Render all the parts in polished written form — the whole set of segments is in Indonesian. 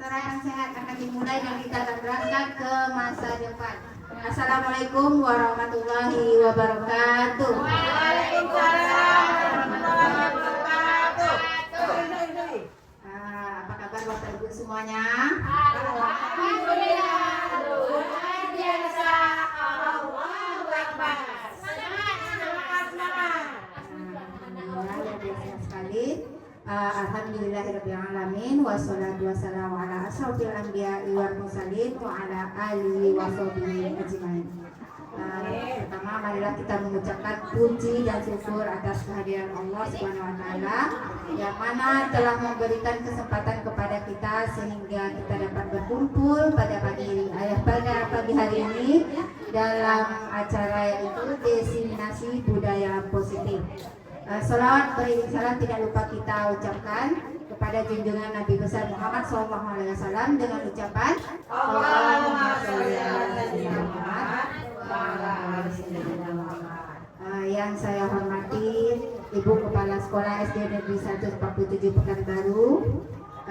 secara yang sehat akan dimulai dan kita akan berangkat ke masa depan. Assalamualaikum warahmatullahi wabarakatuh. Waalaikumsalam warahmatullahi wabarakatuh. Apa kabar Bapak Ibu semuanya? Alhamdulillah, luar biasa. Allahu Akbar. Semangat. Alhamdulillah, luar biasa sekali. Alhamdulillahirrahmanirrahim. Wassalatu wassalamu ala asrofil anbiya'i wal mursalin wa ala alihi wa sahbihi ajmain. Pertama, marilah kita mengucapkan puji dan syukur atas kehadiran Allah Subhanahu wa taala yang mana telah memberikan kesempatan kepada kita sehingga kita dapat berkumpul pada pagi hari ini dalam acara yaitu diseminasi budaya positif. Salawat beriring salam tidak lupa kita ucapkan kepada junjungan Nabi besar Muhammad SAW dengan ucapan Allahumma sholli ala sayyidina Muhammad wa ala ali sayyidina Muhammad. Yang saya hormati Ibu Kepala Sekolah SD Negeri 147 Pekanbaru,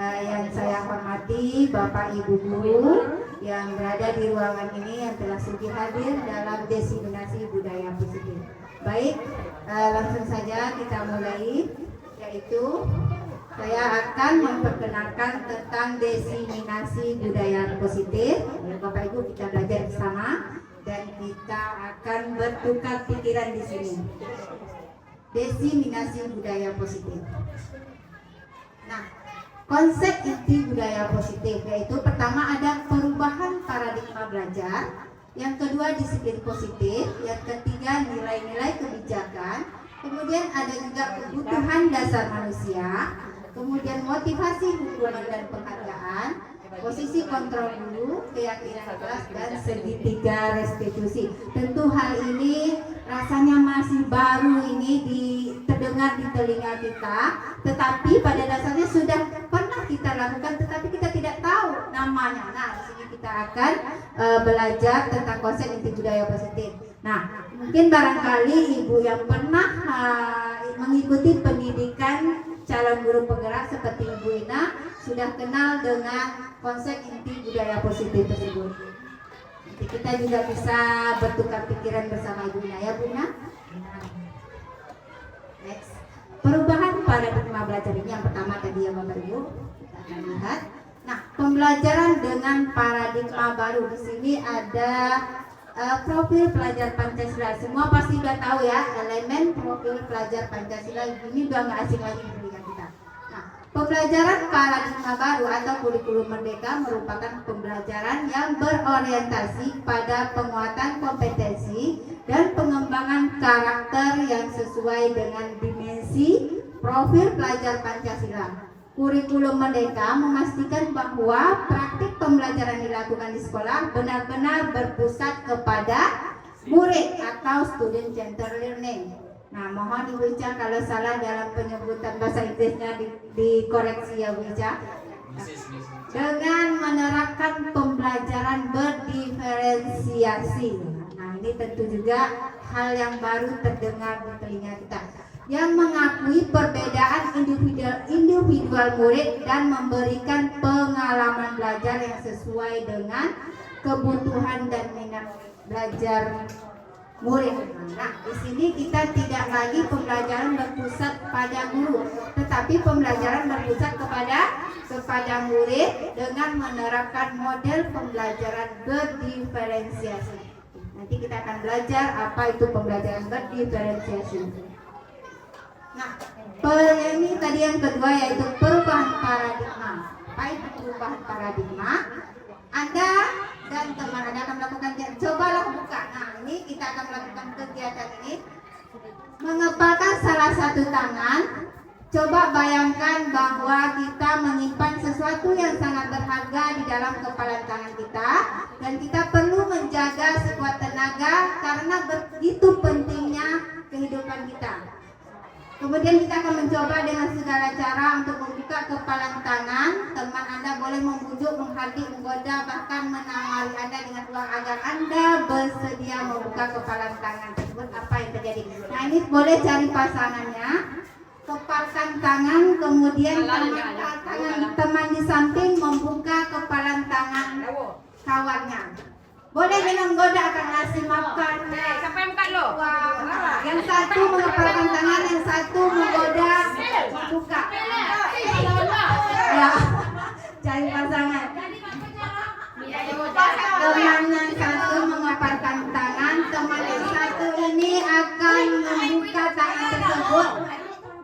yang saya hormati Bapak Ibu guru yang berada di ruangan ini yang telah sudi hadir dalam diseminasi budaya positif. Baik, langsung saja kita mulai, yaitu saya akan memperkenalkan tentang diseminasi budaya positif. Bapak Ibu, kita belajar bersama dan kita akan bertukar pikiran di sini. Diseminasi budaya positif. Nah, konsep inti budaya positif yaitu pertama ada perubahan paradigma belajar, yang kedua disiplin positif, yang ketiga nilai-nilai kebijakan, kemudian ada juga kebutuhan dasar manusia, kemudian motivasi hubungan dan penghargaan, posisi kontrol guru, keyakinan kelas, dan segitiga restitusi. Tentu hal ini rasanya masih baru ini terdengar di telinga kita, tetapi pada dasarnya sudah pernah kita lakukan, tetapi kita tidak tahu namanya. Nah, di sini kita akan belajar tentang konsep inti budaya positif. Nah, mungkin barangkali ibu yang pernah mengikuti pendidikan calon guru penggerak seperti Ibu Ina sudah kenal dengan konsep inti budaya positif tersebut. Nanti kita juga bisa bertukar pikiran bersama Ibu Ina, ya Bu Ina. Next, perubahan paradigma belajar ini yang pertama tadi ya Bapak Ibu, kita akan lihat. Nah, pembelajaran dengan paradigma baru di sini ada profil pelajar Pancasila. Semua pasti sudah tahu ya, elemen profil pelajar Pancasila ini udah nggak asing lagi di telinga kita. Nah, pembelajaran paradigma baru atau kurikulum merdeka merupakan pembelajaran yang berorientasi pada penguatan kompetensi dan pengembangan karakter yang sesuai dengan dimensi profil pelajar Pancasila. Kurikulum merdeka memastikan bahwa praktik pembelajaran dilakukan di sekolah benar-benar berpusat kepada murid atau student centered learning. Nah, mohon Ibu Ica kalau salah dalam penyebutan bahasa Inggrisnya dikoreksi ya Bu Ica. Dengan menerapkan pembelajaran berdiferensiasi. Nah, ini tentu juga hal yang baru terdengar di telinga kita, yang mengakui perbedaan individual murid dan memberikan pengalaman belajar yang sesuai dengan kebutuhan dan minat belajar murid. Nah, di sini kita tidak lagi pembelajaran berpusat pada guru, tetapi pembelajaran berpusat kepada murid dengan menerapkan model pembelajaran berdiferensiasi. Nanti kita akan belajar apa itu pembelajaran berdiferensiasi. Nah, ini tadi yang kedua yaitu perubahan paradigma. Apa itu perubahan paradigma? Anda dan teman Anda akan melakukan, cobalah buka. Nah, ini kita akan melakukan kegiatan ini. Mengepalkan salah satu tangan. Coba bayangkan bahwa kita menyimpan sesuatu yang sangat berharga di dalam kepalan tangan kita, dan kita perlu menjaga sekuat tenaga karena begitu pentingnya kehidupan kita. Kemudian kita akan mencoba dengan segala cara untuk membuka kepalan tangan. Teman Anda boleh membujuk, menghardik, menggoda, bahkan menawari Anda dengan uang agar Anda bersedia membuka kepalan tangan tersebut. Apa yang terjadi? Nah, ini boleh cari pasangannya. Kepalkan tangan, kemudian tangan teman di samping membuka ini menggoda akan ngasih makan. Siapa yang buka lo? Yang satu mengepalkan tangan, yang satu menggoda buka. Ya, cari pasangan. Teman yang satu mengepalkan tangan, teman yang satu ini akan membuka tangan tersebut.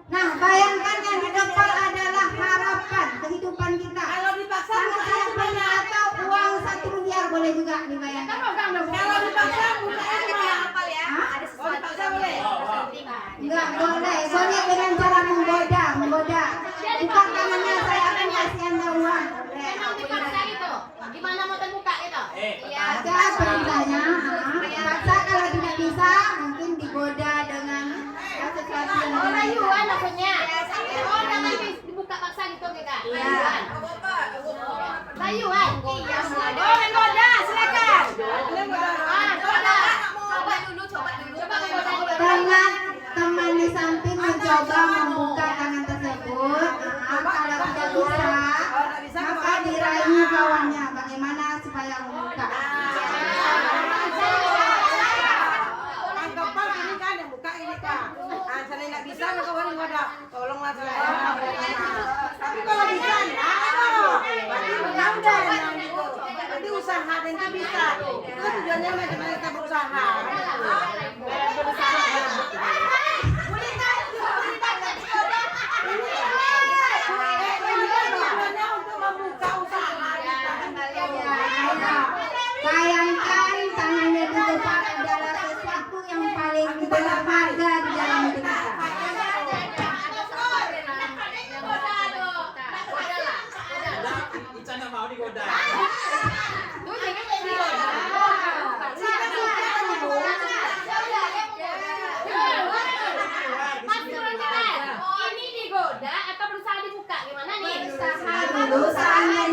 Nah, bayangkan yang di depan adalah harapan kehidupan kita. Kalau dipaksa Sangat sayang punya atau uang 1 miliar boleh juga dibayangkan. Kalau dipaksa bukanya gimana? Hah? Ada sesuatu dipaksa boleh? Enggak boleh, boleh dengan cara menggoda. Bukan tangannya saya akan kasih Anda uang. Boleh. Memang dipaksa gitu. Gimana mau terbuka gitu? Ada perintahnya. Paksa kalau tidak bisa mungkin digoda dengan sesuatu yang Oh, lain. rayuan maksudnya. Oh, jangan dibuka paksa gitu Kak. Iya. Rayuan. Iya, Oh, menggoda, silakan. coba. Coba dulu. Coba menggoda. Dengan teman di samping mencoba membuka tangan tersebut. Kalau tidak bisa, maka dirayu kawannya. Bagaimana supaya membuka? Yang keempat ini kan yang buka ini kan. Saya nggak bisa, maka orang ngoda. Tolonglah saya. Tapi kalau bisa, berarti udah gitu. Berarti usaha dan itu bisa. Itu tujuannya bagaimana kita berusaha. Tujuannya untuk membuka usaha. Bayangkan tangannya di depan adalah sesuatu yang paling berharga di dalam hidup kita. Ica nggak mau digoda. Mas Turan, ini digoda atau berusaha dibuka? Gimana nih? Dulu saatnya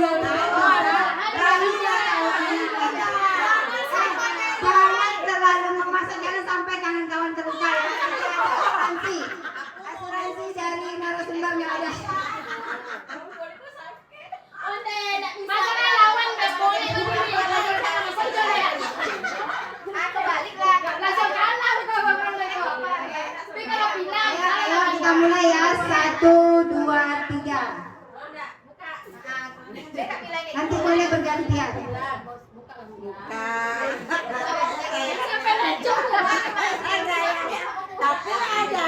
jangan terlalu memaksa, jangan sampai tangan kawan terluka ya. Asuransi dari narasumber nggak ada. Masalah lawan nggak boleh dulu ya. Kebaliklah. Langsung kalah kau bang Leko. Tapi kalau bilang, Ayo kita mulai ya, 1, 2, 3. Nanti boleh bergantian. siapa yang lanjut? Tapi ada.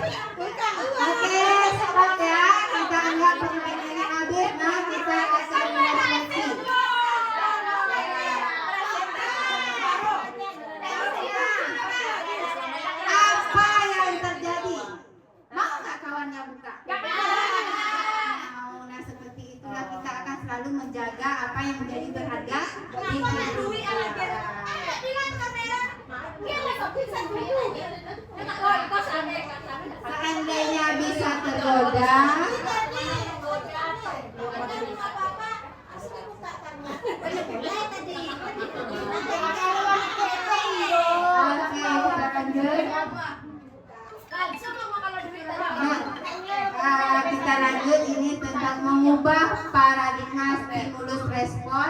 Oke, stop ya. Kita anggap permainannya habis. Nah, kita akan refleksi. Apa yang terjadi? Mau nggak kawannya buka? Mau. Nah, seperti itulah kita akan selalu menjaga apa yang menjadi berharga di hidup kita. Seandainya bisa tergoda, oke kita lanjut. Kita lanjut ini tentang mengubah paradigma stimulus respon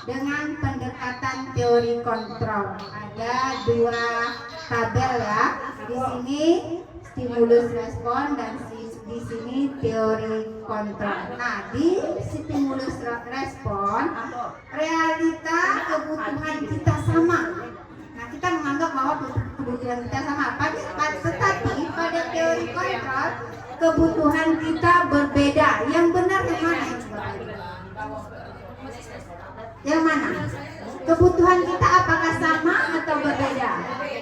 dengan pendekatan teori kontrol. Ada 2 tabel ya. Di sini stimulus respon dan di sini teori kontrol. Nah, di stimulus respon realita kebutuhan kita sama. Nah, kita menganggap bahwa kebutuhan kita sama, tetapi pada teori kontrol kebutuhan kita berbeda. Yang benar yang mana yang berbeda? Yang mana? Kebutuhan kita apakah sama atau berbeda?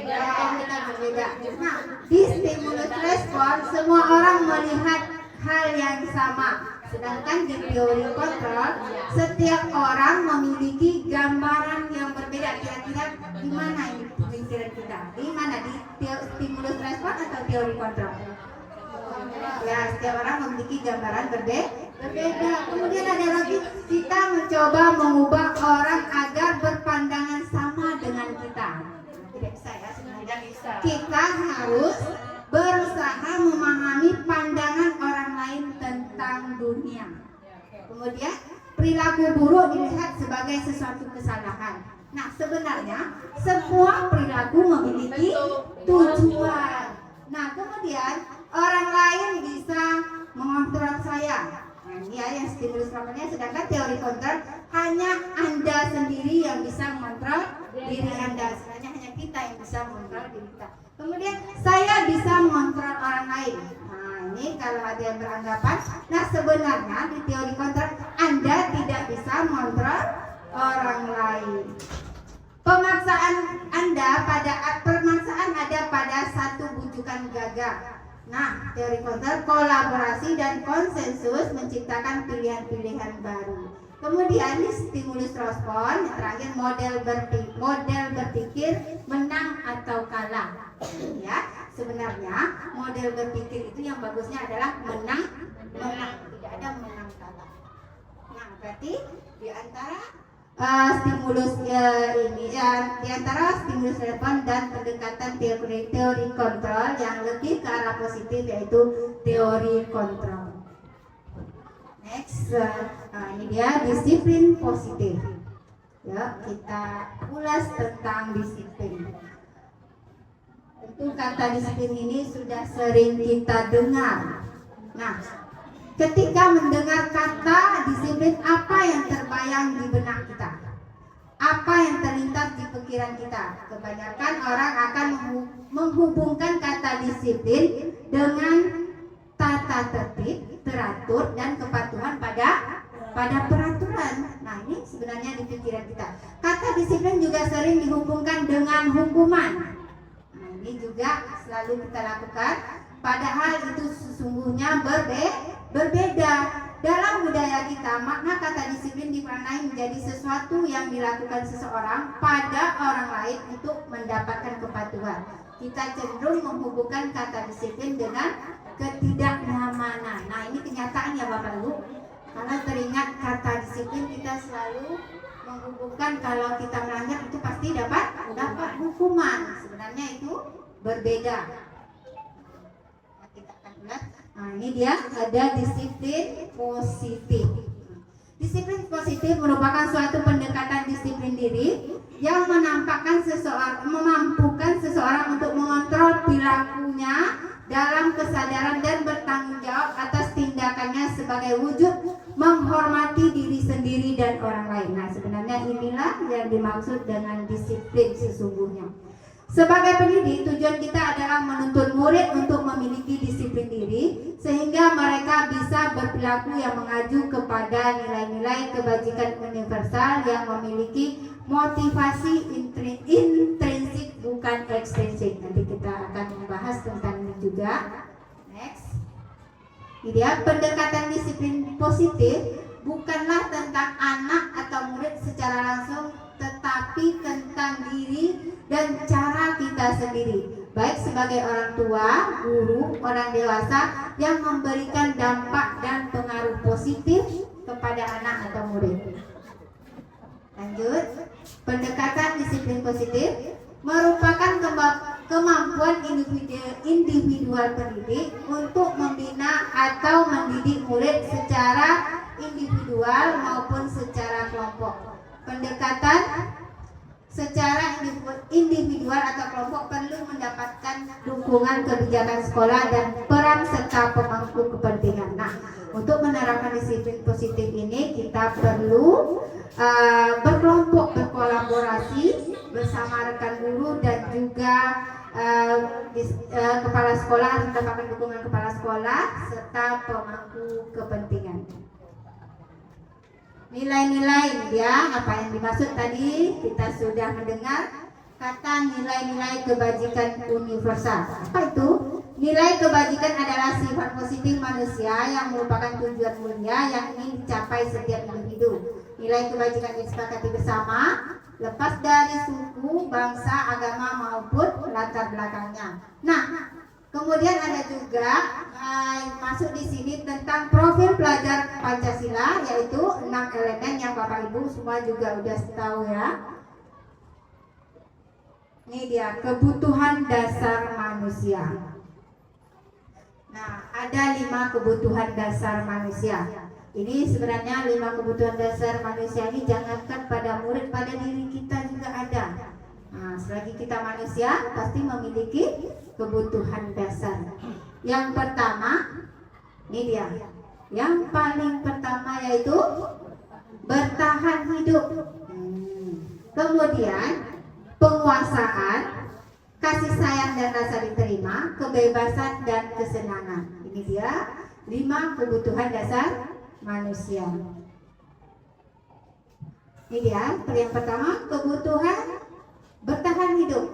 Yang kita berbeda. Nah, di stimulus respon semua orang melihat hal yang sama. Sedangkan di teori kontrol setiap orang memiliki gambaran yang berbeda. Kira-kira di mana ini pemikiran kita? Di mana? Di stimulus respon atau teori kontrol? Ya, setiap orang memiliki gambaran berbeda. Kemudian ada lagi, kita mencoba mengubah orang agar berpandangan sama dengan kita. Tidak bisa ya sebenarnya, harus berusaha memahami pandangan orang lain tentang dunia. Kemudian perilaku buruk dilihat sebagai sesuatu kesalahan. Nah, sebenarnya semua perilaku memiliki tujuan. Nah, kemudian orang lain bisa mengontrol saya. Nah, ini ya yang stimulus responnya, sedangkan teori kontrol hanya Anda sendiri yang bisa mengontrol diri Anda. Sebenarnya hanya kita yang bisa mengontrol diri kita. Kemudian saya bisa mengontrol orang lain. Nah, ini kalau ada yang beranggapan, nah sebenarnya di teori kontrol Anda tidak bisa mengontrol orang lain. Pemaksaan ada pada satu bujukan gagah. Nah, teori kontrol kolaborasi dan konsensus menciptakan pilihan-pilihan baru. Kemudian di stimulus respon, yang terakhir model berpikir menang atau kalah. Ya, sebenarnya model berpikir itu yang bagusnya adalah menang, tidak ada menang kalah. Nah, berarti di antara stimulus ini di antara stimulus respon dan pendekatan teori kontrol yang lebih ke arah positif yaitu teori kontrol. Next, ini dia disiplin positif. Ya, kita ulas tentang disiplin. Tentu kata disiplin ini sudah sering kita dengar. Nah, ketika mendengar kata disiplin, apa yang terbayang di benak kita? Apa yang terlintas di pikiran kita? Kebanyakan orang akan menghubungkan kata disiplin dengan tata tertib, teratur, dan kepatuhan pada peraturan. Nah, ini sebenarnya di pikiran kita. Kata disiplin juga sering dihubungkan dengan hukuman. Nah, ini juga selalu kita lakukan. Padahal itu sesungguhnya berbeda. Dalam budaya kita, makna kata disiplin dimaknai menjadi sesuatu yang dilakukan seseorang pada orang lain untuk mendapatkan kepatuhan. Kita cenderung menghubungkan kata disiplin dengan ketidaknyamanan. Nah, ini kenyataan ya Bapak Ibu. Kalau teringat kata disiplin, kita selalu menghubungkan kalau kita melanggar itu pasti dapat hukuman. Sebenarnya itu berbeda. Kita akan ulas. Nah, ini dia ada disiplin positif. Disiplin positif merupakan suatu pendekatan disiplin diri yang memampukan seseorang untuk mengontrol perilakunya dalam kesadaran dan bertanggung jawab atas tindakannya sebagai wujud menghormati diri sendiri dan orang lain. Nah, sebenarnya inilah yang dimaksud dengan disiplin sesungguhnya. Sebagai pendidik, tujuan kita adalah menuntun murid untuk memiliki disiplin diri sehingga mereka bisa berperilaku yang mengacu kepada nilai-nilai kebajikan universal yang memiliki motivasi intrinsik bukan ekstrinsik. Nanti kita akan membahas tentang ini juga. Next. Ini dia pendekatan disiplin positif bukanlah tentang anak atau murid secara langsung, tetapi tentang diri dan cara kita sendiri, baik sebagai orang tua, guru, orang dewasa yang memberikan dampak dan pengaruh positif kepada anak atau murid. Lanjut, pendekatan disiplin positif merupakan kemampuan individual pendidik untuk membina atau mendidik murid secara individual maupun secara kelompok. Pendekatan secara individual atau kelompok perlu mendapatkan dukungan kebijakan sekolah dan peran serta pemangku kepentingan. Nah, untuk menerapkan disiplin positif ini kita perlu berkelompok, berkolaborasi bersama rekan guru dan juga kepala sekolah, mendapatkan dukungan kepala sekolah serta pemangku kepentingan. Nilai-nilai ya, apa yang dimaksud tadi kita sudah mendengar kata nilai-nilai kebajikan universal. Apa itu? Nilai kebajikan adalah sifat positif manusia yang merupakan tujuan mulia yang ingin dicapai setiap individu. Nilai kebajikan disepakati bersama, lepas dari suku, bangsa, agama maupun latar belakangnya. Nah, kemudian ada juga masuk di sini tentang profil pelajar Pancasila, yaitu 6 elemen yang Bapak Ibu semua juga udah tahu ya. Ini dia kebutuhan dasar manusia. Nah, ada 5 kebutuhan dasar manusia. Ini sebenarnya 5 kebutuhan dasar manusia ini jangankan pada murid, pada diri kita juga ada. Nah, selagi kita manusia pasti memiliki kebutuhan dasar. Yang pertama, ini dia. Yang paling pertama yaitu bertahan hidup. Kemudian penguasaan, kasih sayang dan rasa diterima, kebebasan dan kesenangan. Ini dia 5 kebutuhan dasar manusia. Ini dia yang pertama, kebutuhan bertahan hidup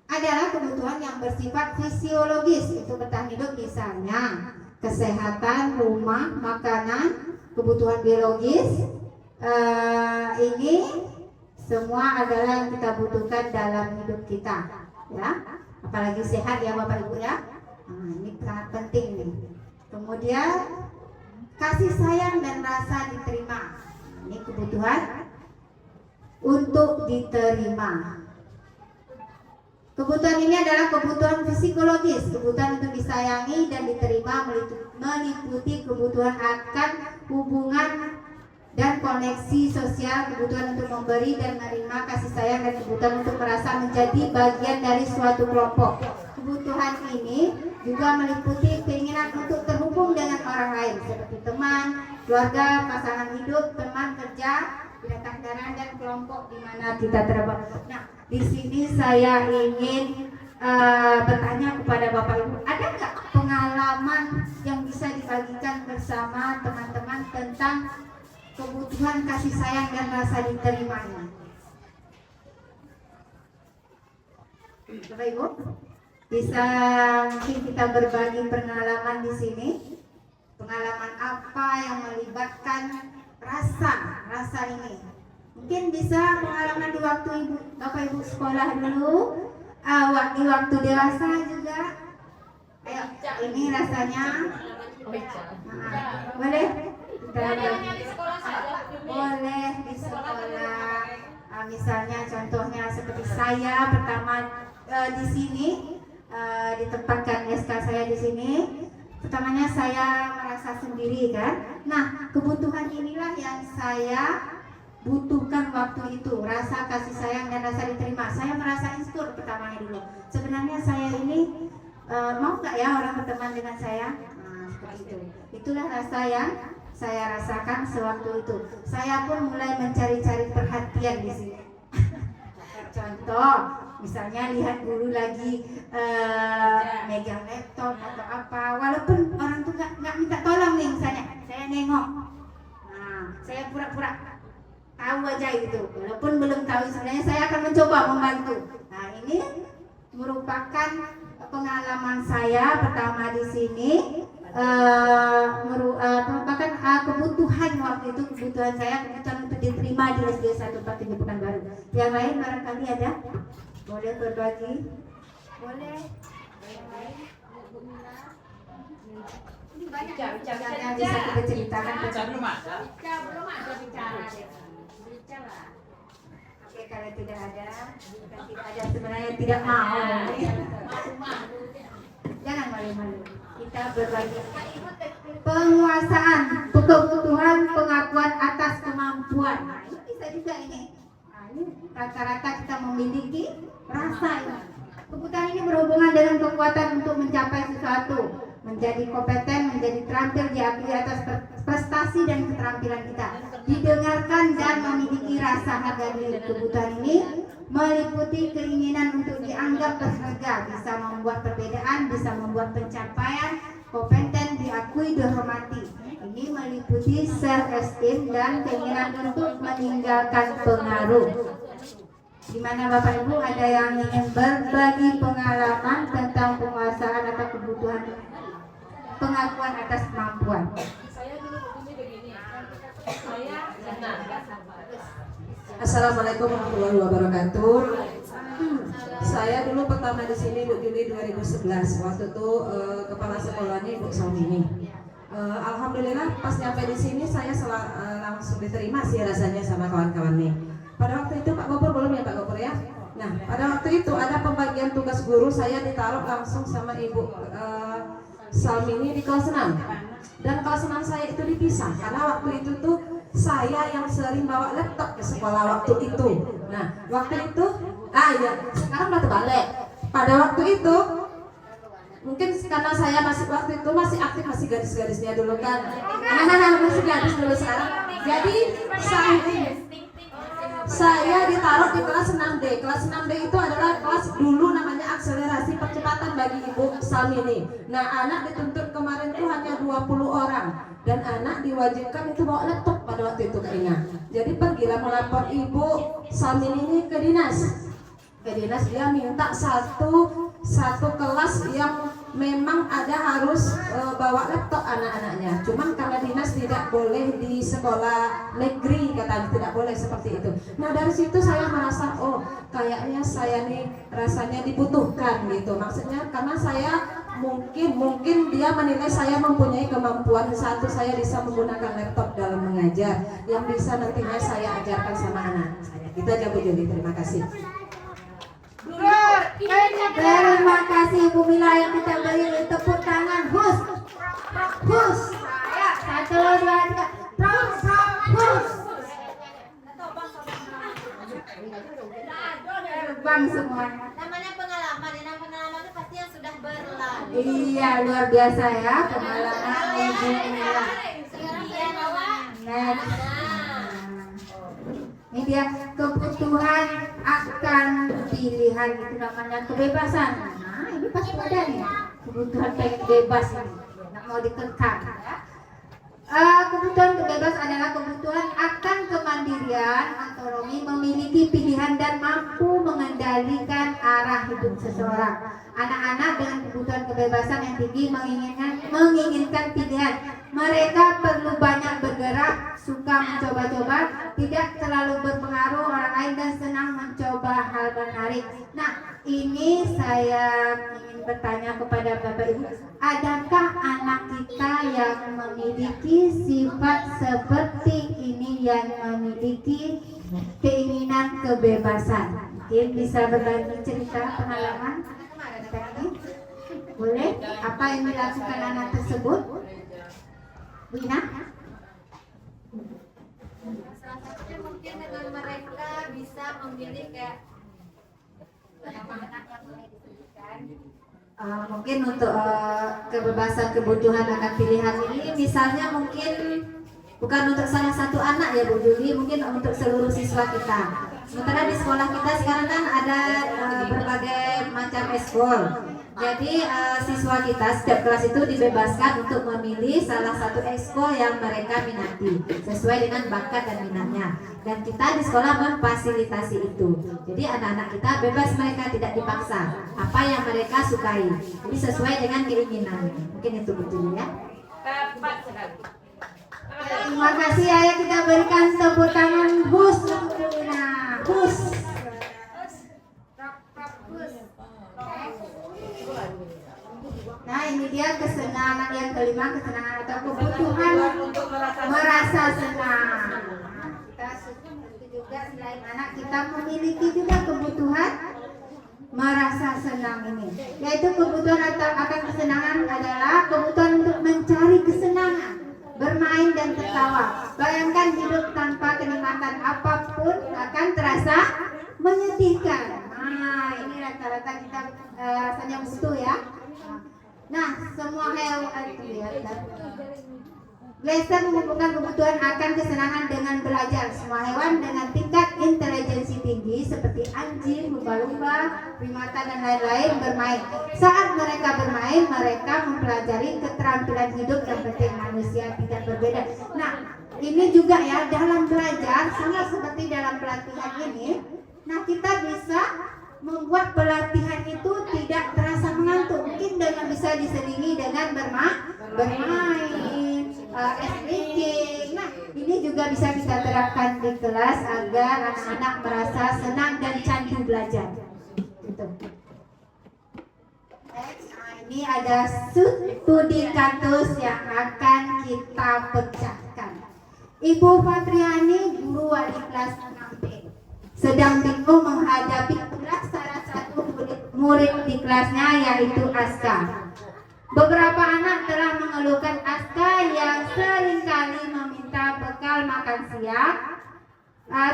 adalah kebutuhan yang bersifat fisiologis. Itu bertahan hidup misalnya kesehatan, rumah, makanan, kebutuhan biologis. Ini semua adalah yang kita butuhkan dalam hidup kita, ya. Apalagi sehat ya Bapak Ibu ya. Nah, ini sangat penting nih. Kemudian kasih sayang dan rasa diterima. Ini kebutuhan untuk diterima. Kebutuhan ini adalah kebutuhan psikologis, kebutuhan untuk disayangi dan diterima, meliputi kebutuhan akan hubungan dan koneksi sosial, kebutuhan untuk memberi dan menerima kasih sayang, dan kebutuhan untuk merasa menjadi bagian dari suatu kelompok. Kebutuhan ini juga meliputi keinginan untuk terhubung dengan orang lain seperti teman, keluarga, pasangan hidup, teman kerja, binatang darat, dan kelompok di mana kita terdapat. Nah, di sini saya ingin bertanya kepada Bapak Ibu, ada nggak pengalaman yang bisa dibagikan bersama teman-teman tentang kebutuhan kasih sayang dan rasa diterimanya? Bapak Ibu, bisa mungkin kita berbagi pengalaman di sini. Pengalaman apa yang melibatkan rasa ini? Mungkin bisa pengalaman di waktu Bapak Ibu sekolah dulu, di waktu dewasa juga. Ayo, ini rasanya. Boleh? Boleh di sekolah. Misalnya contohnya seperti saya pertama di sini, ditempatkan SK saya di sini. Pertamanya saya merasa sendiri kan. Nah, kebutuhan inilah yang saya butuhkan waktu itu, rasa kasih sayang dan rasa diterima. Saya merasa insecure pertamanya dulu. Sebenarnya saya ini mau nggak ya orang berteman dengan saya? Nah, seperti itu. Itulah rasa yang saya rasakan sewaktu itu. Saya pun mulai mencari-cari perhatian di sini. Contoh, misalnya lihat guru lagi megang laptop atau apa, walaupun orang tuh nggak minta tolong nih, misalnya saya nengok, nah saya pura-pura tahu aja gitu, walaupun belum tahu sebenarnya saya akan mencoba membantu. Nah, ini merupakan pengalaman saya pertama di sini, merupakan kebutuhan waktu itu, kebutuhan saya, kebutuhan untuk diterima di SD 147 Pekanbaru. Yang lain barangkali ada? Boleh berbagi? Boleh? Yang lain? Ini banyak yang bisa kita ceritakan. Belum ada. Belum ada bicara deh. Oke, kalau tidak ada, bukan tidak ada, sebenarnya tidak mau. Jangan malu-malu. Kita berbagi. Penguasaan, kebutuhan pengakuan atas kemampuan. Nah, ini bisa juga ini. Nah, ini rata-rata kita memiliki rasa ini. Kebutuhan ini berhubungan dengan kekuatan untuk mencapai sesuatu, menjadi kompeten, menjadi terampil, diakui atas prestasi dan keterampilan kita, didengarkan dan memiliki rasa harga diri. Kebutuhan ini meliputi keinginan untuk dianggap berharga, bisa membuat perbedaan, bisa membuat pencapaian, kompeten, diakui, dihormati. Ini meliputi self-esteem dan keinginan untuk meninggalkan pengaruh. Di mana Bapak Ibu ada yang ingin berbagi pengalaman tentang penguasaan atau kebutuhan pengakuan atas kemampuan? Saya dulu begini. Saya Assalamualaikum warahmatullahi wabarakatuh. Saya dulu pertama di sini Juli 2011. Waktu itu kepala sekolahnya Ibu Salmini. Alhamdulillah pas nyampe di sini saya langsung diterima sih rasanya sama kawan-kawannya. Pada waktu itu Pak Gopur belum ya Pak Gopur ya. Nah, pada waktu itu ada pembagian tugas guru, saya ditaruh langsung sama Ibu Salmini di kelas 6. Dan kelas 6 saya itu dipisah karena waktu itu tuh saya yang sering bawa laptop ke sekolah waktu itu. Nah, waktu itu ya, sekarang udah terbalik. Pada waktu itu mungkin karena saya waktu itu masih aktif, masih gadis-gadisnya dulu kan. Masih gadis dulu sekarang. Jadi saya ditaruh di kelas 6D. Kelas 6D itu adalah kelas dulu namanya akselerasi percepatan bagi Ibu Salmini. Nah, anak dituntut kemarin tuh hanya 20 orang dan anak diwajibkan itu bawa laptop pada waktu itu Kak Ina. Jadi pergilah melapor Ibu Salmini ini ke dinas. Ke dinas dia minta satu kelas yang memang ada harus bawa laptop anak-anaknya. Cuman karena dinas tidak boleh di sekolah negeri, katanya tidak boleh seperti itu. Nah, dari situ saya merasa kayaknya saya nih rasanya dibutuhkan gitu. Maksudnya karena saya mungkin dia menilai saya mempunyai kemampuan saya bisa menggunakan laptop dalam mengajar yang bisa nantinya saya ajarkan sama anak saya. Itu aja Bu Juli, terima kasih. Terima kasih Bu Mila, yang kita beri tepuk tangan. Hus. Satu, dua, tiga. Hus. Terbang semuanya. Namanya pengalaman, dan pengalaman itu pasti yang sudah berlalu. Iya, luar biasa ya pengalaman Ibu Mila. Sekarang saya bawa. Ini dia kebutuhan akan pilihan, itu namanya kebebasan. Nah, ini pasti ada nih kebutuhan pengen bebas ini, nggak mau dikekang ya. Kebutuhan bebas adalah kebutuhan akan kemandirian, otonomi, memiliki pilihan dan mampu mengendalikan arah hidup seseorang. Anak-anak dengan kebutuhan kebebasan yang tinggi menginginkan pilihan. Mereka perlu banyak bergerak, suka mencoba-coba, tidak terlalu berpengaruh orang lain dan senang mencoba hal menarik. Nah, ini saya ingin bertanya kepada Bapak Ibu, adakah anak kita yang memiliki sifat seperti ini, yang memiliki keinginan kebebasan? Mungkin bisa berbagi cerita pengalaman tadi. Boleh? Apa yang dilakukan anak tersebut? Bu Ina? Salah satunya mungkin dengan mereka bisa memilih kayak anak yang boleh disebutkan. Mungkin untuk kebebasan kebutuhan akan pilihan ini, misalnya mungkin bukan untuk salah satu anak ya Bu Juli, mungkin untuk seluruh siswa kita. Sementara di sekolah kita sekarang kan ada berbagai macam eskul. Jadi siswa kita setiap kelas itu dibebaskan untuk memilih salah satu ekskul yang mereka minati sesuai dengan bakat dan minatnya. Dan kita di sekolah memfasilitasi itu. Jadi anak-anak kita bebas, mereka tidak dipaksa. Apa yang mereka sukai, jadi sesuai dengan keinginannya. Mungkin itu betul ya. Tepat sekali. Terima kasih ayah, kita berikan tepuk tangan Hus untuk Ina. Hus. Nah, ini dia kesenangan yang kelima, kesenangan atau kebutuhan merasa senang. Kita tentu juga selain anak, kita memiliki juga kebutuhan merasa senang ini, yaitu kebutuhan atau akan kesenangan adalah kebutuhan untuk mencari kesenangan, bermain dan tertawa. Bayangkan hidup tanpa kenikmatan apapun akan terasa menyedihkan. Nah, ini rata-rata kita rasanya butuh ya. Nah, semua hewan Glaser mengumpulkan kebutuhan akan kesenangan dengan belajar. Semua hewan dengan tingkat intelijensi tinggi seperti anjing, lumba-lumba, primata dan lain-lain bermain. Saat mereka bermain, mereka mempelajari keterampilan hidup yang penting manusia tidak berbeda. Nah, ini juga ya, dalam belajar sama seperti dalam pelatihan ini. Nah, kita bisa membuat pelatihan itu tidak terasa mengantuk. Mungkin dengan bisa diselingi dengan bermain, speaking. Nah, ini juga bisa kita terapkan di kelas agar anak-anak merasa senang dan candu belajar. Gitu. Ini ada studi kasus yang akan kita pecahkan. Ibu Fatriani, guru wali kelas 6B, sedang bingung menghadapi pula salah satu murid di kelasnya yaitu Aska. Beberapa anak telah mengeluhkan Aska yang seringkali meminta bekal makan siang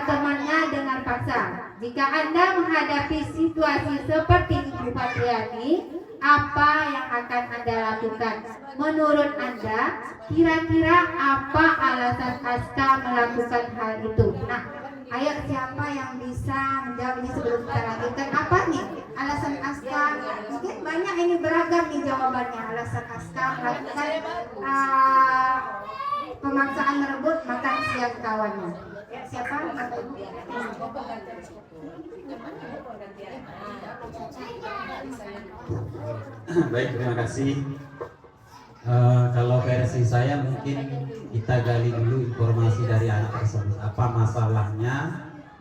temannya dengan paksa. Jika Anda menghadapi situasi seperti Ibu Patriani, apa yang akan Anda lakukan? Menurut Anda, kira-kira apa alasan Aska melakukan hal itu? Nah, ayo siapa yang bisa menjawab ini sebelum kita lanjutkan? Apa nih alasan Aska? Mungkin banyak ini beragam nih jawabannya. Alasan Aska melakukan pemaksaan merebut makan siang kawannya. Ya, siapa? Baik, terima kasih. Kalau versi saya mungkin kita gali dulu informasi dari anak tersebut. Apa masalahnya?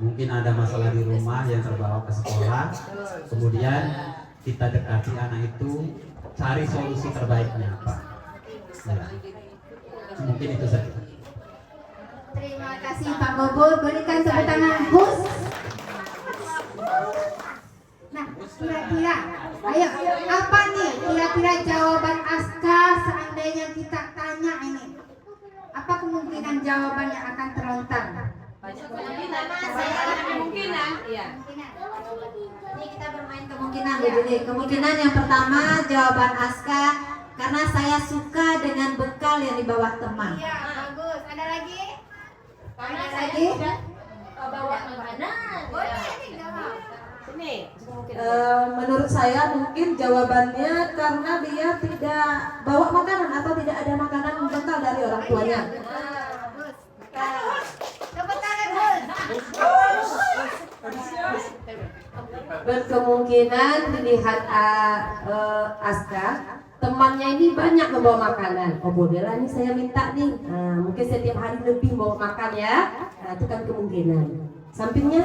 Mungkin ada masalah di rumah yang terbawa ke sekolah. Kemudian kita dekati anak itu, cari solusi terbaiknya apa. Ya. Mungkin itu saja. Terima kasih Pak Bobo. Berikan tepuk tangan Gus. Nah, kira-kira, ayo, apa nih kira-kira jawaban Aska seandainya kita tanya ini? Apa kemungkinan jawabannya akan terlontar? Kemungkinan, iya. Ini kita bermain kemungkinan ya. Jadi kemungkinan yang pertama jawaban Aska karena saya suka dengan bekal yang di bawah teman. Iya, bagus. Ada lagi? Karena Ada saya lagi? tidak bawa makanan. Oh, ini jawab. Sini. Menurut saya mungkin jawabannya karena dia tidak bawa makanan atau tidak ada makanan bekal dari orang tuanya. Gus. Tepuk tangan Gus. Berkemungkinan dilihat Aska, temannya ini banyak membawa makanan. Oh boleh lah nih saya minta nih. Mungkin setiap hari lebih bawa makan ya. Itu kan kemungkinan. Sampingnya?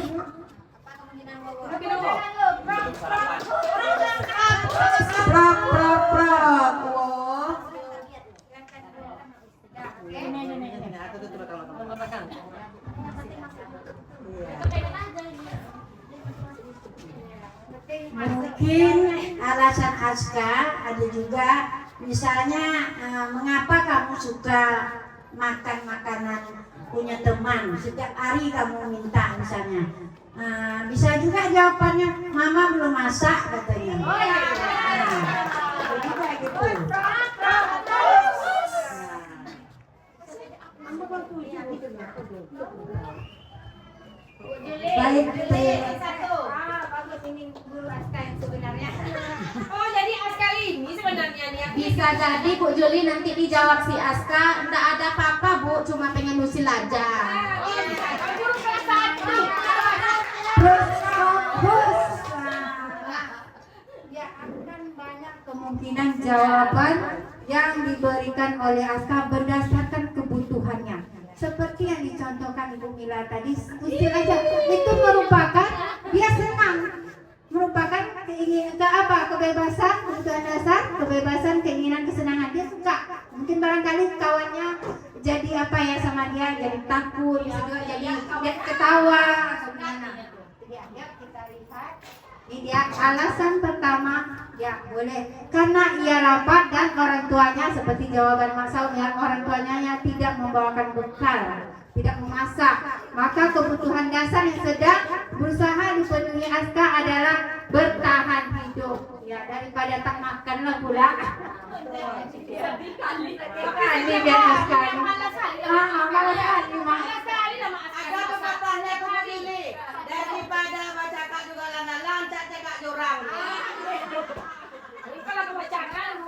Prak prak prak. Wah. Mungkin alasan Aska ada juga misalnya mengapa kamu suka makan makanan punya teman setiap hari kamu minta misalnya. Bisa juga jawabannya mama belum masak katanya. Jadi kayak gitu. Baik, Bagus ini guru Aska yang sebenarnya. Oh, jadi Aska ini sebenarnya nih yang Bisa jadi Bu Juli nanti dijawab si Aska, enggak ada apa-apa Bu, cuma pengen nusil aja. guru kelas 1. Ya akan banyak kemungkinan jawaban yang diberikan oleh Aska berdasarkan kebutuhannya. Seperti yang dicontohkan Ibu Mila tadi, usil aja. Itu merupakan dia senang, merupakan keinginan kebebasan, kebutuhan dasar, kebebasan, keinginan, kesenangan. Dia suka. Mungkin barangkali kawannya jadi apa ya sama dia, jadi takut, bisa juga jadi dia ketawa atau gimana. Ya, kita lihat. Ini dia alasan pertama, ya boleh karena ia lapar dan orang tuanya seperti jawaban Mas Saum ya, orang tuanya tidak membawakan bekal, tidak memasak, maka kebutuhan dasar yang sedang berusaha dipenuhi Aska adalah bertahan hidup ya, daripada tak makan lah pula. Ini biar Aska ini malas sekali Ada pepatahnya begini, daripada bercakap juga landalan, cakap jurang. Kalau kebacakan,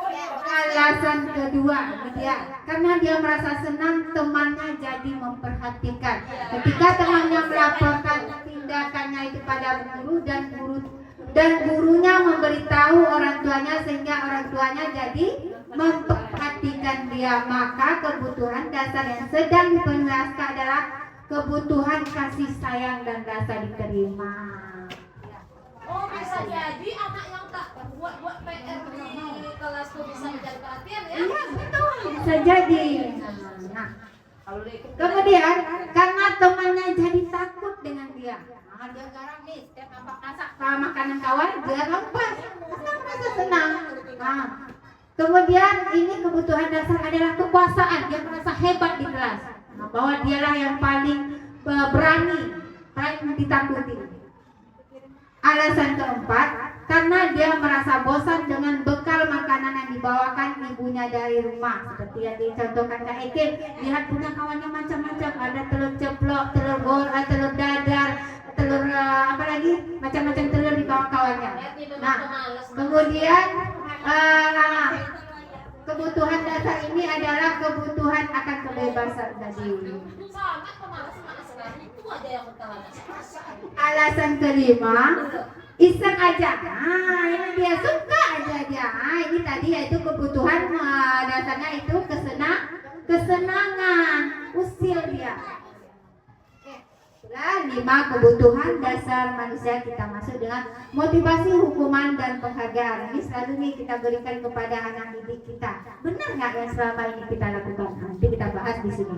Alasan kedua, dia karena dia merasa senang temannya jadi memperhatikan. Ketika temannya melaporkan tindakannya itu pada guru dan gurunya memberitahu orang tuanya sehingga orang tuanya jadi memperhatikan dia, maka kebutuhan dasar yang sedang dipenuhi Aska adalah kebutuhan kasih sayang dan rasa diterima. oh bisa jadi anak yang tak buat PR di kelas tuh bisa menjadi perhatian ya. Iya betul, bisa jadi. Nah, kemudian karena temannya jadi takut dengan dia. Nah, dia garang nih, setiap nampak masak makanan kawan, dia rampas. Karena merasa senang. Nah, kemudian ini kebutuhan dasar adalah kekuasaan. Dia merasa hebat di kelas. Nah, bahwa dialah yang paling berani, paling ditakuti. Alasan keempat, karena dia merasa bosan dengan bekal makanan yang dibawakan ibunya dari rumah. Seperti yang dicontohkan Kak Eke, lihat punya kawannya macam-macam, ada telur ceplok, telur goreng, telur dadar, telur apa lagi, macam-macam telur di kawan-kawannya. Nah, kemudian kebutuhan dasar ini adalah kebutuhan akan kebebasan tadi. Sangat pemalas sekali, itu aja yang bertahan. Alasan kelima, iseng aja. Nah, ini dia suka aja dia. Nah, ini tadi yaitu kebutuhan dasarnya itu kesenangan, usil dia. Itulah 5 kebutuhan dasar manusia. Kita masuk dengan motivasi, hukuman, dan penghargaan. Ini selalu nih kita berikan kepada anak didik kita. Benar nggak yang selama ini kita lakukan? Nanti kita bahas di sini.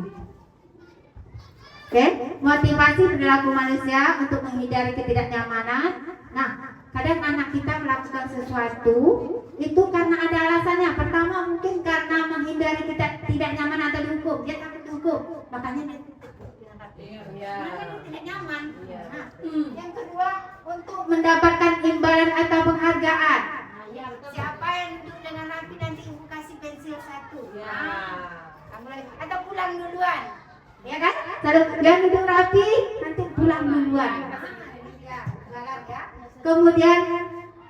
Oke, motivasi perilaku manusia untuk menghindari ketidaknyamanan. Nah, kadang anak kita melakukan sesuatu itu karena ada alasannya. Pertama mungkin karena menghindari tidak nyaman atau dihukum. Dia takut dihukum, makanya dia tidak nyaman. Nah, yang kedua untuk mendapatkan imbalan atau penghargaan. Siapa yang duduk dengan rapi nanti ibu kasih pensil 1. Kamu lagi atau pulang duluan. Ya kan? Yang duduk rapi nanti pulang duluan. Kemudian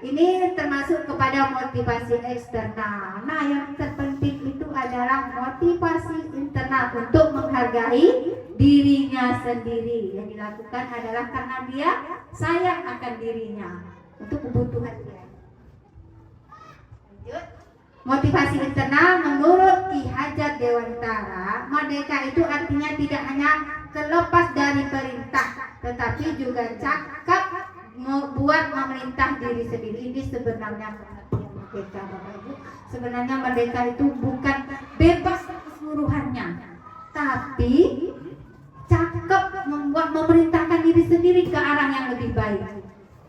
ini termasuk kepada motivasi eksternal. Nah, yang terpenting itu adalah motivasi internal untuk menghargai dirinya sendiri. Yang dilakukan adalah karena dia sayang akan dirinya, untuk kebutuhan dia. Lanjut. Motivasi internal menurut Ki Hajar Dewantara, merdeka itu artinya tidak hanya terlepas dari perintah, tetapi juga cakap membuat memerintah diri sendiri. Ini sebenarnya pengertian merdeka, Bapak Ibu. Sebenarnya merdeka itu bukan bebas keseluruhannya, tapi cakap membuat memerintahkan diri sendiri ke arah yang lebih baik.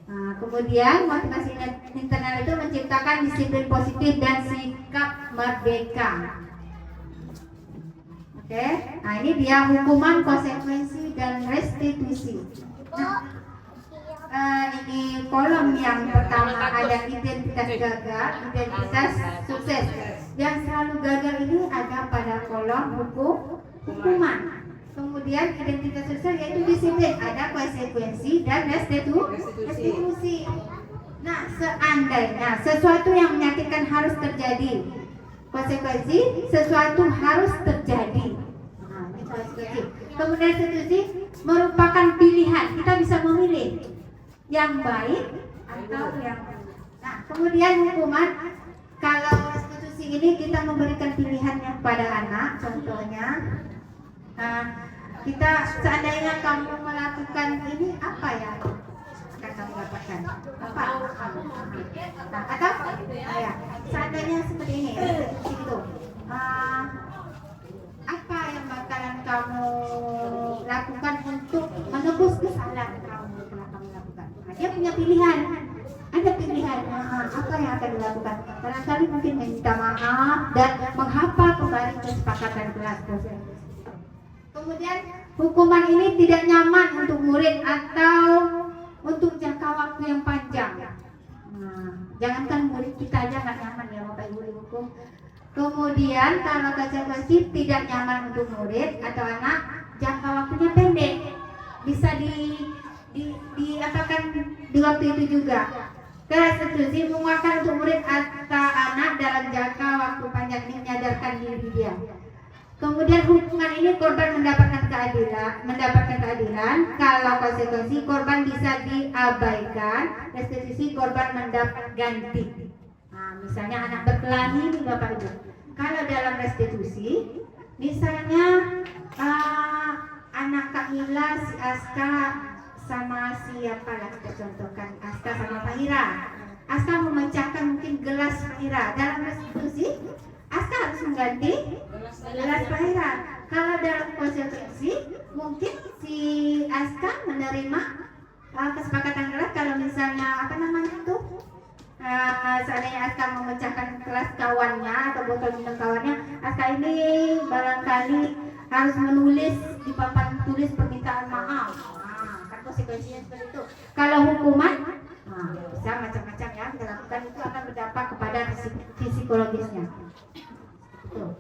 Nah, kemudian motivasi internal itu menciptakan disiplin positif dan sikap merdeka. Oke, nah ini dia hukuman, konsekuensi, dan restitusi. Nah, ini kolom yang pertama ada identitas gagal, identitas sukses. Yang selalu gagal ini ada pada kolom hukuman. Kemudian identitas sukses yaitu disiplin, ada konsekuensi dan restitusi. Nah, seandainya sesuatu yang menyakitkan harus terjadi, konsekuensi sesuatu harus terjadi. Nah, ini konsekuensi. Kemudian restitusi merupakan pilihan, kita bisa memilih yang baik atau yang buruk. Nah, kemudian hukuman, kalau restitusi ini kita memberikan pilihannya kepada anak, contohnya. Kita seandainya kamu melakukan ini, apa ya akan kamu dapatkan? Apa? Atau ya, seandainya seperti ini, itu apa yang bakalan kamu lakukan untuk menebus kesalahan kamu telah kamu lakukan? Nah, dia punya pilihan. Ada pilihan apa yang akan dilakukan. Barangkali mungkin minta maaf dan menghafal kembali kesepakatan kelas. Kemudian hukuman ini tidak nyaman untuk murid atau untuk jangka waktu yang panjang. Nah, jangankan murid, kita aja nggak nyaman ya Bapak Ibu dihukum. Kemudian kalau konsekuensi tidak nyaman untuk murid atau anak, jangka waktunya pendek, bisa diapakan di waktu itu juga. Restitusi menguatkan untuk murid atau anak dalam jangka waktu panjang ini menyadarkan diri dia. Kemudian hukuman ini korban mendapatkan keadilan. Kalau konsekuensi korban bisa diabaikan, restitusi korban mendapat ganti. Nah, misalnya anak berkelahi nih Bapak Ibu. Kalau dalam restitusi, misalnya anak Kak Ila, si Aska sama siapa lah kita contohkan, Aska sama Pak Ira. Aska memecahkan mungkin gelas Pak Ira. Dalam restitusi Aska harus mengganti gelas cairan. Kalau dalam konsentrasi mungkin si Aska menerima kesepakatan gelas kalau misalnya apa namanya tuh seandainya Aska memecahkan gelas kawannya atau botol minum kawannya, Aska ini barangkali harus menulis di papan tulis permintaan maaf. Kan konsekuensinya seperti itu. Kalau hukuman, bisa macam-macam ya kita lakukan, itu akan berdampak kepada psikologisnya. Tuh.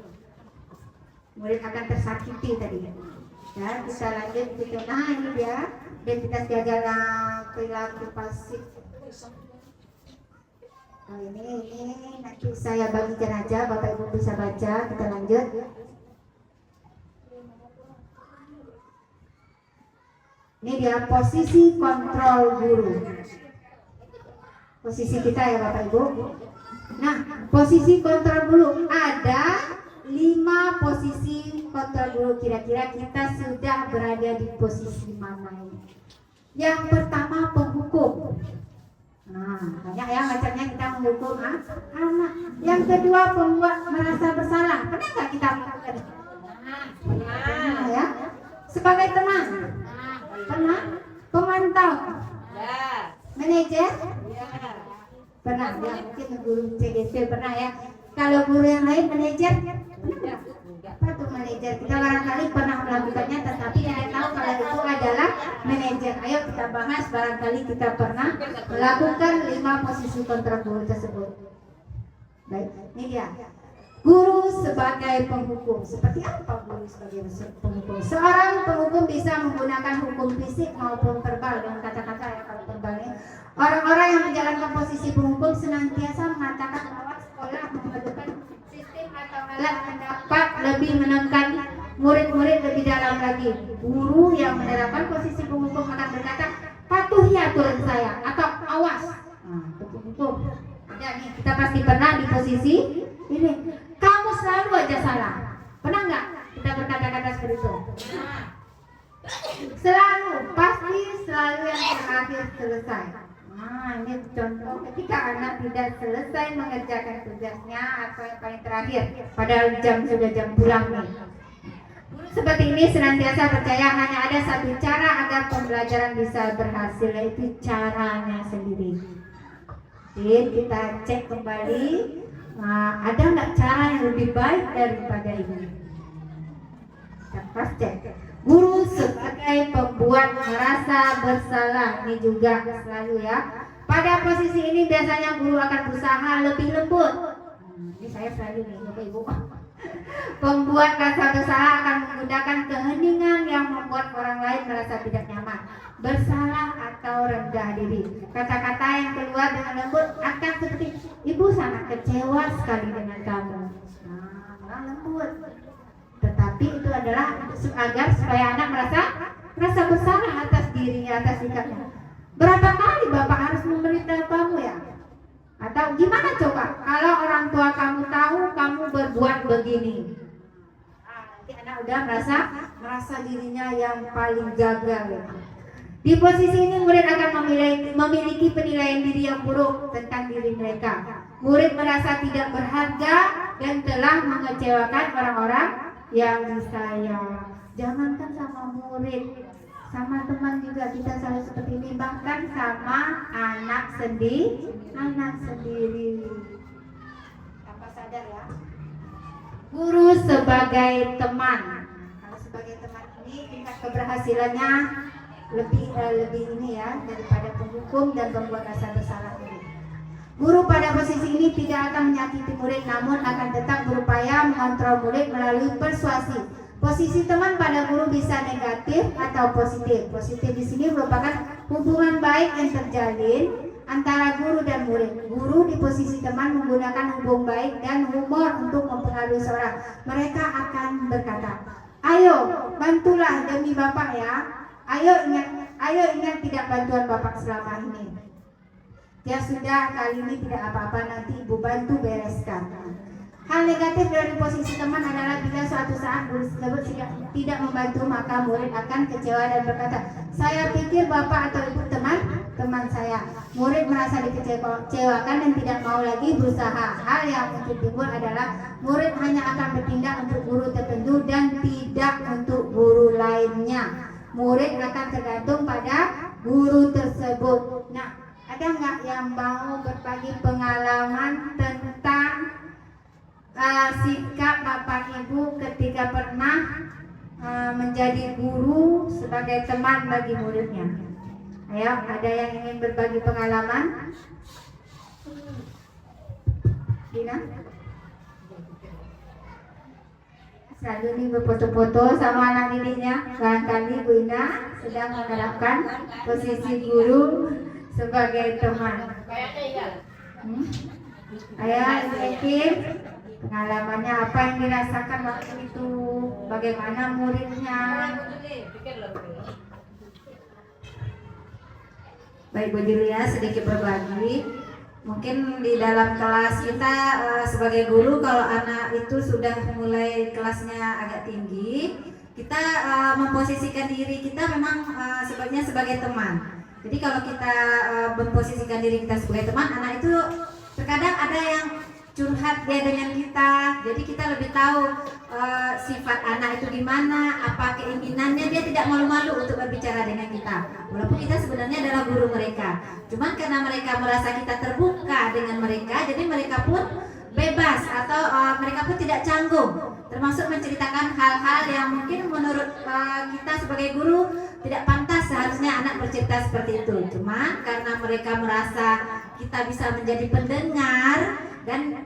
Murid akan tersakiti tadi. Ya, kita lanjut gitu. Nah, ini dia identitas gagal perilaku pasif. Oh, ini nanti saya bagikan aja, Bapak Ibu bisa baca. Kita lanjut. Ini dia posisi kontrol guru. Posisi kita ya Bapak Ibu. Nah, posisi kontrol guru ada 5 posisi kontrol guru. Kira-kira kita sudah berada di posisi mana ini? Yang pertama penghukum. Nah, banyak ya macamnya kita menghukum anak. Yang kedua pembuat merasa bersalah. Pernah nggak kita melakukan? Pernah ya. Sebagai teman. Pernah? Pemantau. Manajer. Pernah ya, mungkin guru CDC pernah ya. Kalau guru yang lain manajer, apa tuh manajer? Kita barangkali pernah melakukannya, tetapi yang tahu kalau itu adalah manajer. Ayo kita bahas, barangkali kita pernah melakukan 5 posisi kontrol guru tersebut. Baik, ini dia. Guru sebagai penghukum. Seperti apa guru sebagai penghukum? Seorang penghukum bisa menggunakan hukum fisik maupun verbal dengan kata-kata ya kalau verbalnya. Orang-orang yang menjalankan posisi penghukum senantiasa mengatakan bahwa sekolah membutuhkan sistem atau alat yang dapat lebih menekan murid-murid lebih dalam lagi. Guru yang menerapkan posisi penghukum akan berkata, patuhi aturan saya atau awas. Nah, itu penghukum. Ada nih, kita pasti pernah di posisi ini. Kamu selalu aja salah. Pernah nggak kita berkata-kata seperti itu? Selalu, pasti selalu yang terakhir selesai. Nah, ini contoh ketika anak tidak selesai mengerjakan tugasnya atau yang paling terakhir, padahal sudah jam pulang nih. Guru seperti ini senantiasa percaya hanya ada satu cara agar pembelajaran bisa berhasil, yaitu caranya sendiri. Jadi kita cek kembali. Nah, ada nggak cara yang lebih baik daripada ini? Kita pas cek. Guru sebagai pembuat merasa bersalah, ini juga selalu ya. Pada posisi ini biasanya guru akan berusaha lebih lembut. Ini saya selalu nih, Bapak Ibu. Pembuat rasa bersalah akan menggunakan keheningan yang membuat orang lain merasa tidak nyaman, bersalah atau rendah diri. Kata-kata yang keluar dengan lembut akan seperti, ibu sangat kecewa sekali dengan kamu. Nah, orang lembut. Tetapi itu adalah agar supaya anak merasa bersalah atas dirinya, atas sikapnya. Berapa kali Bapak harus memberitahu kamu ya? Atau gimana coba kalau orang tua kamu tahu kamu berbuat begini? Nanti anak udah merasa dirinya yang paling gagal ya. Di posisi ini murid akan memiliki penilaian diri yang buruk tentang diri mereka. Murid merasa tidak berharga dan telah mengecewakan orang-orang yang disayang. Jangankan sama murid, sama teman juga kita selalu seperti ini, bahkan sama anak sendiri. Tanpa sadar ya. Guru sebagai teman. Kalau sebagai teman ini tingkat keberhasilannya lebih ini ya daripada penghukum dan pembuat rasa bersalah ini. Guru pada posisi ini tidak akan menyakiti murid, namun akan tetap berupaya mengontrol murid melalui persuasi. Posisi teman pada guru bisa negatif atau positif. Positif di sini merupakan hubungan baik yang terjalin antara guru dan murid. Guru di posisi teman menggunakan hubungan baik dan humor untuk mempengaruhi seorang. Mereka akan berkata, ayo bantulah demi Bapak ya. Ayo ingat tidak bantuan Bapak selama ini. Ya sudah, kali ini tidak apa-apa, nanti Ibu bantu bereskan. Hal negatif dari posisi teman adalah bila suatu saat guru tersebut tidak membantu, maka murid akan kecewa dan berkata, saya pikir Bapak atau Ibu teman teman saya. Murid merasa dikecewakan dan tidak mau lagi berusaha. Hal yang mungkin timbul adalah murid hanya akan bertindak untuk guru tertentu dan tidak untuk guru lainnya. Murid akan tergantung pada guru tersebut. Nah, ada nggak yang mau berbagi pengalaman tentang sikap Bapak Ibu ketika pernah menjadi guru sebagai teman bagi muridnya? Ayo, ada yang ingin berbagi pengalaman? Dina? Selalu nih berfoto-foto sama anak didiknya. Barangkali Bu Ina sedang menerapkan posisi guru sebagai teman. Kayaknya iya. Ayo, mungkin pengalamannya apa yang dirasakan waktu itu, bagaimana muridnya. Baik Bu Julia, sedikit berbagi. Mungkin di dalam kelas kita sebagai guru, kalau anak itu sudah mulai kelasnya agak tinggi, kita memposisikan diri kita memang sebaiknya sebagai teman. Jadi kalau kita memposisikan diri kita sebagai teman, anak itu terkadang ada yang curhat dia dengan kita, jadi kita lebih tahu sifat anak itu gimana, apa keinginannya. Dia tidak malu-malu untuk berbicara dengan kita, walaupun kita sebenarnya adalah guru mereka. Cuman karena mereka merasa kita terbuka dengan mereka, jadi mereka pun bebas atau mereka pun tidak canggung, termasuk menceritakan hal-hal yang mungkin menurut kita sebagai guru tidak pantas seharusnya anak bercerita seperti itu. Cuma karena mereka merasa kita bisa menjadi pendengar, dan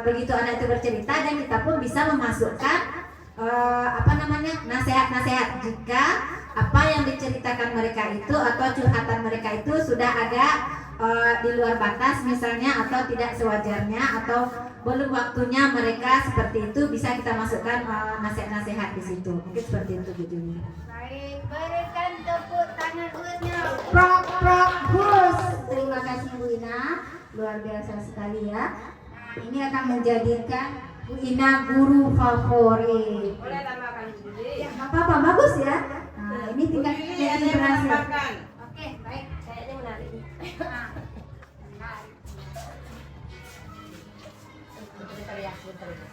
begitu anak itu bercerita, dan kita pun bisa memasukkan nasihat-nasihat jika apa yang diceritakan mereka itu atau curhatan mereka itu sudah agak di luar batas misalnya, atau tidak sewajarnya, atau belum waktunya mereka seperti itu, bisa kita masukkan nasihat-nasihat di situ. Mungkin seperti itu gitu. Baik, berikan tepuk tangan buatnya. Prok Gus. Terima kasih Bu Ina, luar biasa sekali ya. Ini akan menjadikan Bu Ina guru favorit. Boleh tambahkan Juli? Ya, nggak apa-apa, bagus ya. Nah, ini tingkat Juli ada yang berhasil. menambahkan. Oke, baik. Kayaknya menarik. Bentar ya, bentar ya.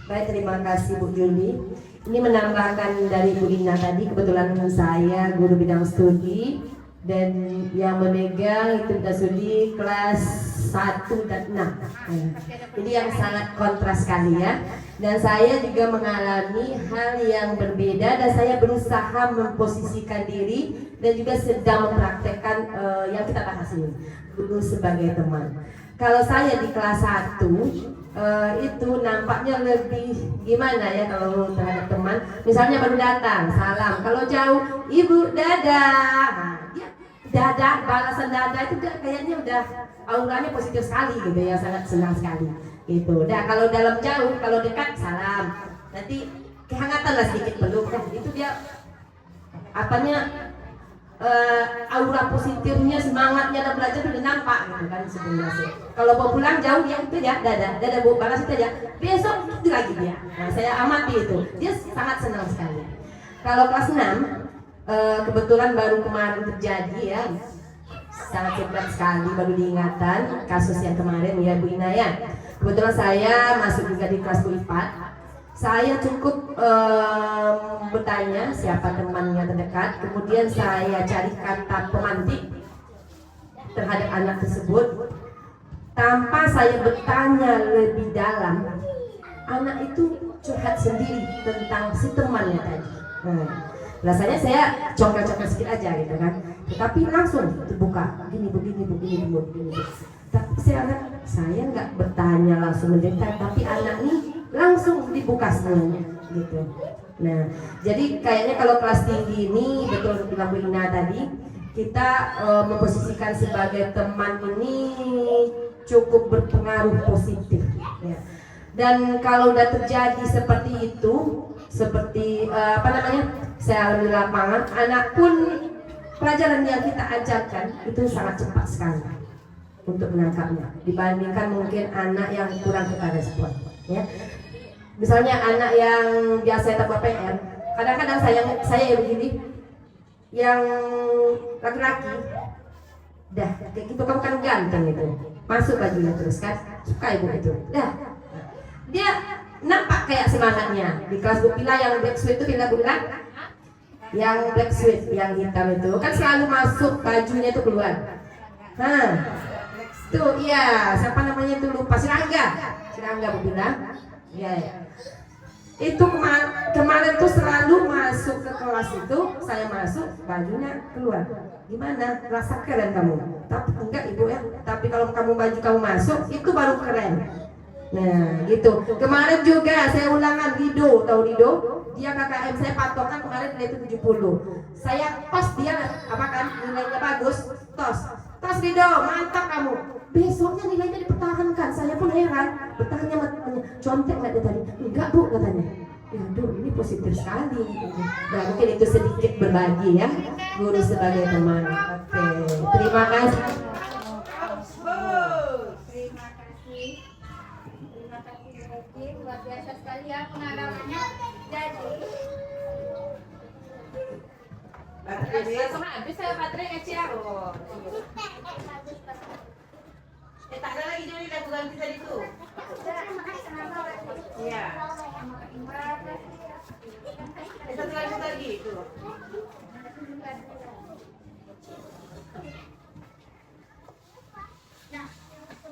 Baik, terima kasih Bu Juli. Ini menambahkan dari Bu Ina tadi, kebetulan saya guru bidang studi dan yang memegang itu bidang studi kelas 1 dan 6. Jadi yang sangat kontras sekali ya. Dan saya juga mengalami hal yang berbeda, dan saya berusaha memposisikan diri dan juga sedang mempraktekkan yang kita bahas ini, guru sebagai teman. Kalau saya di kelas 1 itu nampaknya lebih gimana ya kalau terhadap teman. Misalnya baru datang, salam. Kalau jauh, Ibu dadah. Nah, dia dadah, balasan dadah itu kayaknya udah auranya positif sekali gitu ya, sangat senang sekali gitu. Nah, kalau dalam jauh, kalau dekat salam. Nanti kehangatan lah sedikit peluk. Nah, itu dia apanya aura positifnya, semangatnya dalam belajar udah nampak gitu kan sebenarnya. Kalau mau pulang jauh ya itu ya dadah Bu, balas itu aja. Besok itu lagi dia. Nah, saya amati itu. Dia sangat senang sekali. Kalau kelas 6 kebetulan baru kemarin terjadi ya. Sangat cepat sekali baru diingatan kasus yang kemarin ya Bu Ina ya. Kebetulan saya masuk juga di kelas Bu Ifat. Saya cukup bertanya siapa temannya terdekat, kemudian saya cari kata pemantik terhadap anak tersebut. Tanpa saya bertanya lebih dalam, anak itu curhat sendiri tentang si temannya tadi. Nah, rasanya saya congkel-congkel sedikit aja gitu kan, tetapi langsung terbuka, begini. Tapi saya nggak bertanya langsung mendekat, tapi anak nih langsung dibuka semuanya gitu. Nah, jadi kayaknya kalau kelas tinggi ini betul bilang Bu Ina tadi, kita memposisikan sebagai teman ini cukup berpengaruh positif ya. Dan kalau udah terjadi seperti itu, seperti saya alami di lapangan, anak pun pelajaran yang kita ajarkan itu sangat cepat sekali untuk menangkapnya dibandingkan mungkin anak yang kurang kita respon ya. Misalnya anak yang biasa tak buat PR, kadang-kadang saya ya begini, yang laki-laki, dah kayak gitu kamu kan ganteng itu, masuk bajunya terus kan, suka ibu itu, dah dia nampak kayak semangatnya di kelas Bu Pila yang black suit itu Bu Pila, yang black suit yang hitam itu kan selalu masuk bajunya itu keluar. Nah, tuh iya siapa namanya itu lupa, Sirangga Bu Pila, ya. Itu kemarin tuh selalu masuk ke kelas itu, saya masuk bajunya keluar. Gimana? Rasa keren kamu? Tapi enggak ibu ya. Tapi kalau baju kamu masuk itu baru keren. Nah gitu. Kemarin juga saya ulangan Rido, tahu Rido? Dia KKM saya patokan kemarin nilai itu 70. Saya tos dia apa kan nilainya bagus, tos Rido, mantap kamu. Besoknya nilainya dipertahankan. Saya pun heran. Bertanya contek nggak dia tadi? Enggak bu katanya. Aduh ini positif sekali. Nah mungkin itu sedikit berbagi ya, guru sebagai teman. Oke, terima kasih. Terima kasih Rocky, luar biasa sekali ya pengalamannya. Jadi Langsung habis saya baterai kecil. Tak ada lagi jadi lagu ganti tadi tuh. Iya. Satu lagi itu. Nah,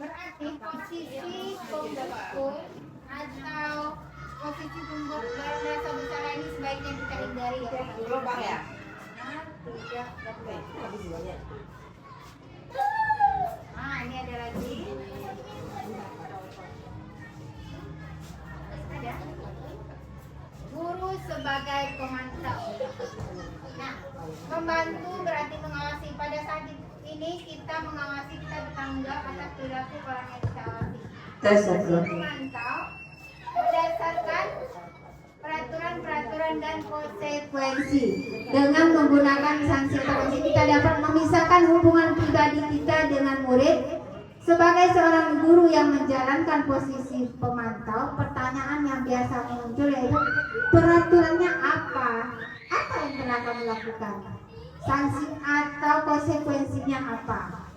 berarti posisi pembekul atau posisi pembuat bahasa besar ini sebaiknya kita hindari ya. Gelombang ya. Tidak Oke, habis semuanya. Nah, ini ada lagi. Ada. Guru sebagai pemantau. Nah, membantu berarti mengawasi. Pada saat ini kita mengawasi, kita bertanggung jawab atas perilaku orang yang kita awasi. Memantau berdasarkan peraturan-peraturan dan konsekuensi. Dengan menggunakan sanksi atau konsekuensi kita dapat memisahkan hubungan pribadi kita dengan murid. Sebagai seorang guru yang menjalankan posisi pemantau, pertanyaan yang biasa muncul yaitu peraturannya apa? Apa yang pernah kamu lakukan? Sanksi atau konsekuensinya apa?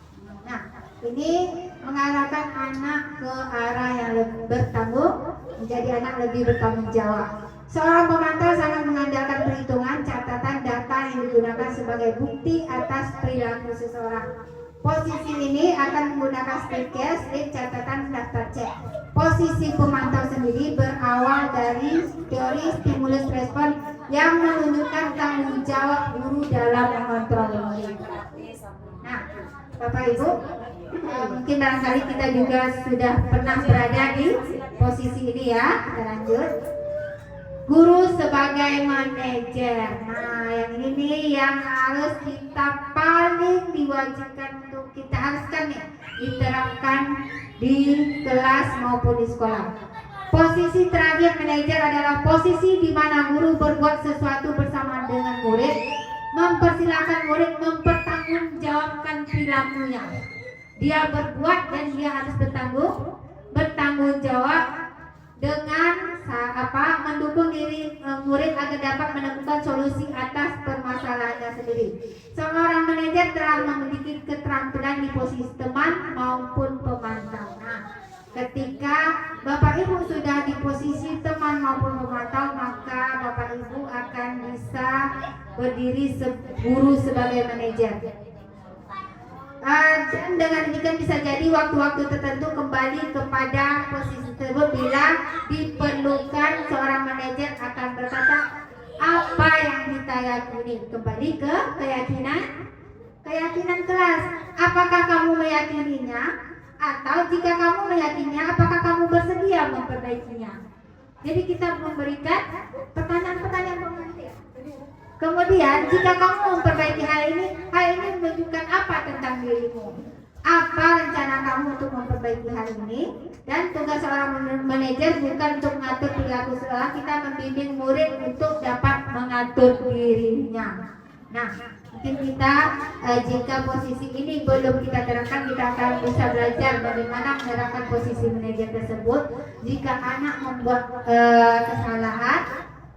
Nah, ini mengarahkan anak ke arah yang lebih bertanggung, menjadi anak lebih bertanggung jawab. Seorang pemantau sangat mengandalkan perhitungan, catatan, data yang digunakan sebagai bukti atas perilaku seseorang. Posisi ini akan menggunakan slip catatan, daftar cek. Posisi pemantau sendiri berawal dari teori stimulus respon yang menunjukkan tanggung jawab guru dalam mengontrol murid. Nah, Bapak Ibu, mungkin barangkali kita juga sudah pernah berada di posisi ini ya. Kita lanjut. Guru sebagai manajer. Nah, yang ini nih yang harus kita paling diwajibkan untuk kita haruskan nih diterapkan di kelas maupun di sekolah. Posisi terakhir manajer adalah posisi di mana guru berbuat sesuatu bersama dengan murid, mempersilahkan murid mempertanggungjawabkan perilakunya. Dia berbuat dan dia harus bertanggung jawab dengan mendukung diri murid agar dapat menemukan solusi atas permasalahannya sendiri. Seorang manajer telah memiliki keterampilan di posisi teman maupun pemantau. Nah, ketika Bapak Ibu sudah di posisi teman maupun pemantau, maka Bapak Ibu akan bisa berdiri guru sebagai manajer. Dan dengan demikian bisa jadi waktu-waktu tertentu kembali kepada posisi tersebut bila diperlukan. Seorang manajer akan berkata apa yang kita yakini, kembali ke keyakinan kelas. Apakah kamu meyakininya, atau jika kamu meyakininya, apakah kamu bersedia memperbaikinya? Jadi kita memberikan pertanyaan-pertanyaan pengantin. Kemudian jika kamu memperbaiki hal ini menunjukkan apa tentang dirimu? Apa rencana kamu untuk memperbaiki hal ini? Dan tugas seorang manajer bukan untuk mengatur perilaku seseorang, kita membimbing murid untuk dapat mengatur dirinya. Nah, Mungkin kita jika posisi ini belum kita terapkan, kita akan bisa belajar bagaimana menerapkan posisi manajer tersebut. Jika anak membuat kesalahan,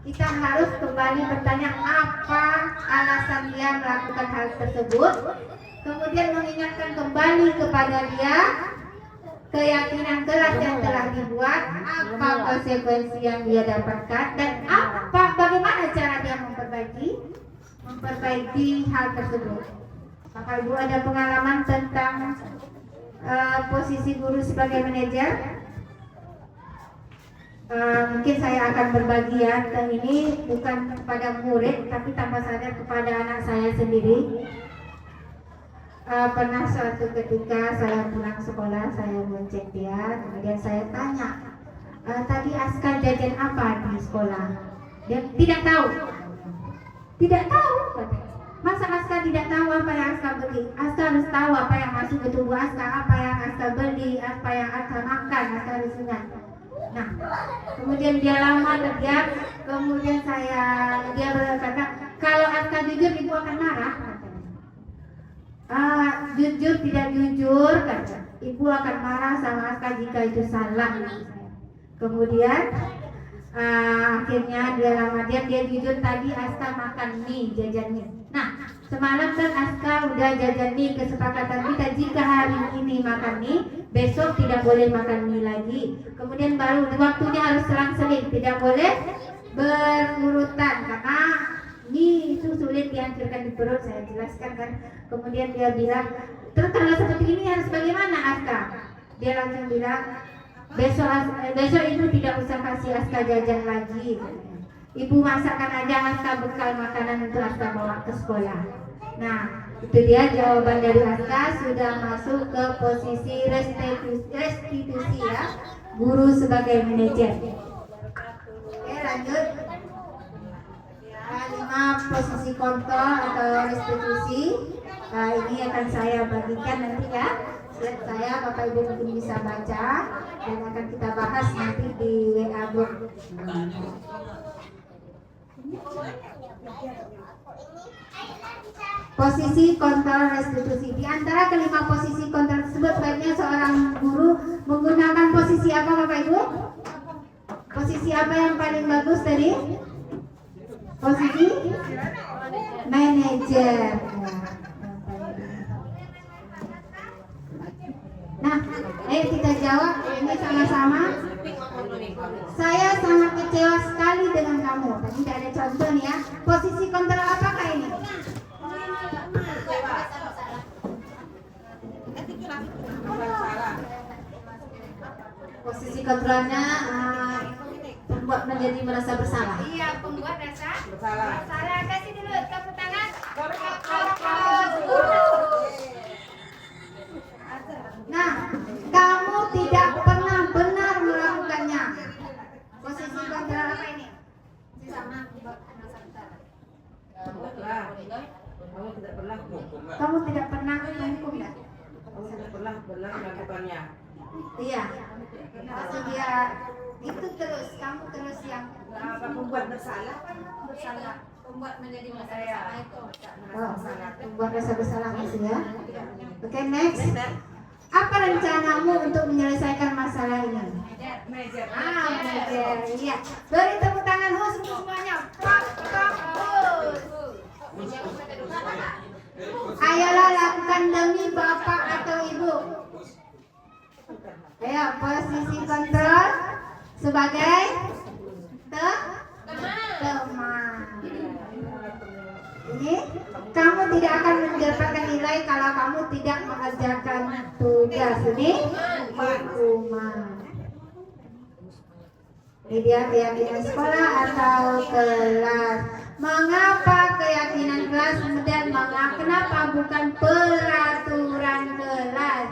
kita harus kembali bertanya apa alasan dia melakukan hal tersebut, kemudian mengingatkan kembali kepada dia keyakinan kelas yang telah dibuat, apa konsekuensi yang dia dapatkan, dan bagaimana cara dia memperbaiki hal tersebut. Bapak Ibu ada pengalaman tentang posisi guru sebagai manajer? Mungkin saya akan berbagi ya, dan ini bukan kepada murid tapi tanpa sadar kepada anak saya sendiri. Pernah suatu ketika saya pulang sekolah, saya mencek dia, kemudian saya tanya, tadi Aska jajan apa di sekolah? Dia tidak tahu, katanya. Masa Aska tidak tahu apa yang Aska beli? Aska harus tahu apa yang masuk ke tubuh Aska, apa yang Aska beli, apa yang Aska makan, Aska harus ingat. Nah, kemudian dia lama terdiam, kemudian dia berkata, kalau Aska jujur ibu akan marah. Jujur tidak jujur, kata ibu akan marah sama Aska jika itu salah. Kemudian akhirnya dia lama diam, dia jujur tadi Aska makan mie, jajan mie. Nah, semalam kan Aska udah jajan mie, kesepakatan kita jika hari ini makan mie, besok tidak boleh makan mie lagi. Kemudian baru waktunya harus selang-seling, tidak boleh berurutan karena mie itu sulit dihancurkan di perut, saya jelaskan kan. Kemudian dia bilang, terus kalau seperti ini harus bagaimana Aska? Dia langsung bilang, besok ibu tidak usah kasih Aska jajan lagi. Ibu masakkan aja Aska bekal makanan untuk Aska bawa ke sekolah. Nah, itu dia jawaban dari Aska, sudah masuk ke posisi restitusi ya, guru sebagai manajer. Oke, lanjut. 5 posisi kontrol atau restitusi. Ini akan saya bagikan nanti ya. Slide saya Bapak Ibu mungkin bisa baca dan akan kita bahas nanti di WA group. Posisi kontrol restitusi. Di antara kelima posisi kontrol tersebut, sebaiknya seorang guru menggunakan posisi apa Bapak Ibu? Posisi apa yang paling bagus tadi? Posisi manajer. Nah, ayo kita jawab ini sama-sama. Saya sangat kecewa sekali dengan kamu. Tadi tidak ada contoh nih ya. Posisi kontrol apakah ini? Posisi kontrolnya membuat menjadi merasa bersalah. Iya, pembuat rasa Bersalah. bersalah. Kasih dulu tepuk tangan. Nah, kamu tidak pernah benar melakukannya. Posisi kontrol apa ini? Sama. Kamu tidak pernah Kamu tidak pernah menghukum ya? Kamu tidak pernah benar melakukannya. Iya. Langsung dia itu terus, kamu terus yang Membuat bersalah. Bersalah. Pembuat menjadi masalah itu. membuat rasa bersalah gitu ya. Oke, next. Apa rencanamu untuk menyelesaikan masalah ini? Manajer. Manajer. Iya. Beri tepuk tangan khusus untuk semuanya. Pak, khusus. Ayolah lakukan demi bapak atau ibu. Ayo, posisi kontrol sebagai teman. Ini kamu tidak akan mendapatkan nilai kalau kamu tidak mengerjakan tugas. Ini hukuman. Ini dia keyakinan sekolah atau kelas. Mengapa keyakinan kelas dan kenapa bukan peraturan kelas?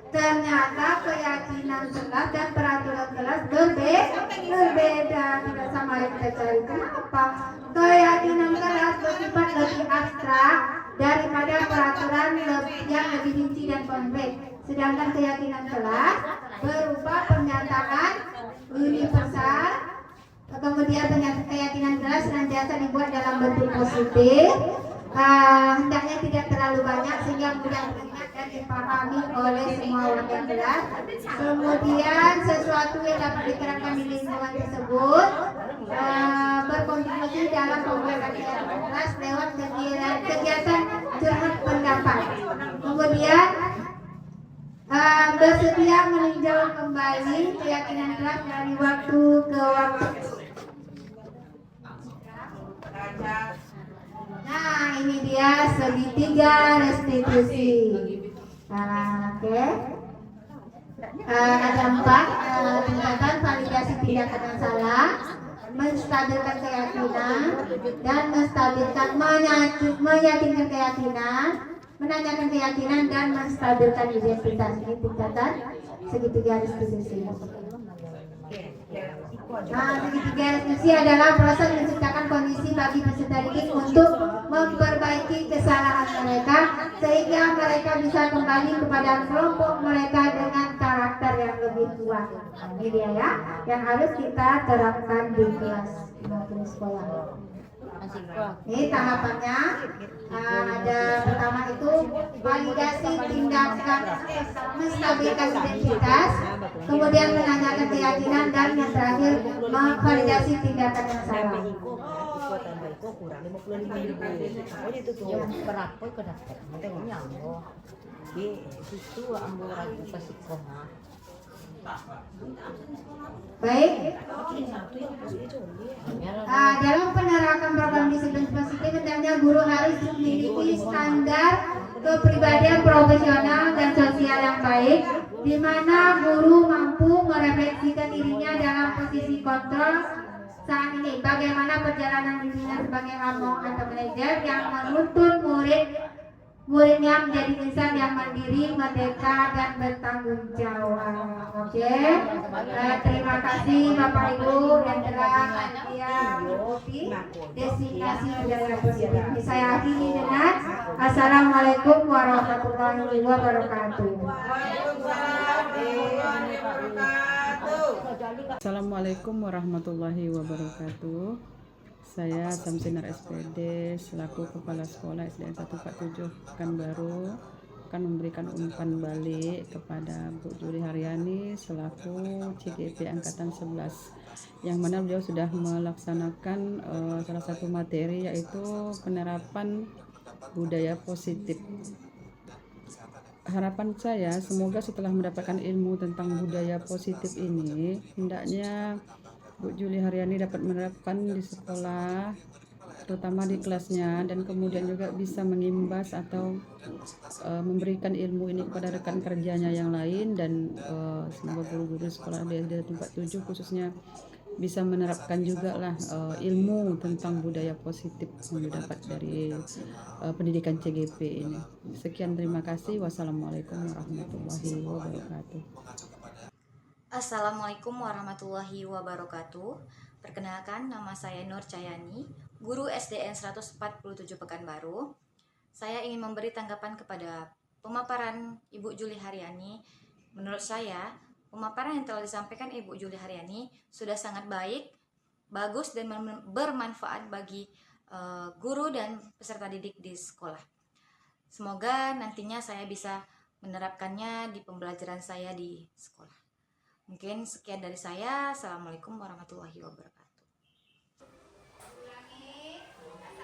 Ternyata keyakinan kelas dan peraturan kelas berbeda, tidak sama yang kita cari. Kenapa? Keyakinan kelas bersifat lebih abstrak daripada peraturan yang lebih rinci dan konkret. Sedangkan keyakinan kelas berupa pernyataan universal. Kemudian keyakinan kelas senantiasa dibuat dalam bentuk positif. hendaknya tidak terlalu banyak sehingga mudah diingat dan dipahami oleh semua warga kelas. Kemudian sesuatu yang dapat diterapkan di lingkungan tersebut berkontribusi dalam pembuatan kelas lewat kegiatan curhat pendapat. Kemudian bersedia meninjau kembali keyakinan kelas dari waktu ke waktu. Nah, ini dia segitiga restitusi. Oke. Ada 4 tingkatan: validasi tindakan yang salah, menstabilkan keyakinan, dan meyakinkan keyakinan, menanyakan keyakinan, dan menstabilkan identitas. Ini tingkatan segitiga restitusi. Segitiga restitusi adalah proses menciptakan kondisi bagi peserta didik untuk memperbaiki kesalahan mereka sehingga mereka bisa kembali kepada kelompok mereka dengan karakter yang lebih kuat. Ini dia ya, yang harus kita terapkan di kelas sekolah. Ini tahapannya ada pertama itu validasi tindakan, menstabilkan identitas, kemudian menanyakan keyakinan, dan yang terakhir validasi tindakan yang salah. Kurang 55.000. Pokoknya itu tuh berapa ke daftar? Tengok nyambo. Di situ ambil ragu ke sekolah. Baik. Dalam penerapan program disiplin positif, hendaknya guru harus memiliki standar kepribadian profesional dan sosial yang baik, di mana guru mampu merefleksikan dirinya dalam posisi kontrol saat ini. Bagaimana perjalanan dirinya sebagai among atau manajer yang menuntun muridnya menjadi insan yang mandiri, merdeka, dan bertanggung jawab. Oke. Terima kasih Bapak Ibu yang telah hadir mengikuti destinasi budaya positif. Saya akhiri dengan Assalamualaikum warahmatullahi wabarakatuh. Assalamualaikum warahmatullahi wabarakatuh. Saya Samsinar SPD selaku Kepala Sekolah SDN 147 Pekanbaru akan memberikan umpan balik kepada Bu Juli Haryani selaku CGP Angkatan 11, yang mana beliau sudah melaksanakan salah satu materi yaitu penerapan budaya positif. Harapan saya semoga setelah mendapatkan ilmu tentang budaya positif ini, hendaknya Bu Juli Haryani dapat menerapkan di sekolah, terutama di kelasnya, dan kemudian juga bisa mengimbas atau memberikan ilmu ini kepada rekan kerjanya yang lain, dan semoga guru-guru sekolah di tempat 7 khususnya bisa menerapkan juga lah ilmu tentang budaya positif yang didapat dari pendidikan CGP ini. Sekian, terima kasih. Wassalamualaikum warahmatullahi wabarakatuh. Assalamualaikum warahmatullahi wabarakatuh. Perkenalkan, nama saya Nur Cayani, guru SDN 147 Pekanbaru. Saya ingin memberi tanggapan kepada pemaparan Ibu Juli Haryani. Menurut saya, pemaparan yang telah disampaikan Ibu Juli Haryani sudah sangat baik, bagus, dan bermanfaat bagi guru dan peserta didik di sekolah. Semoga nantinya saya bisa menerapkannya di pembelajaran saya di sekolah. Mungkin sekian dari saya. Assalamualaikum warahmatullahi wabarakatuh.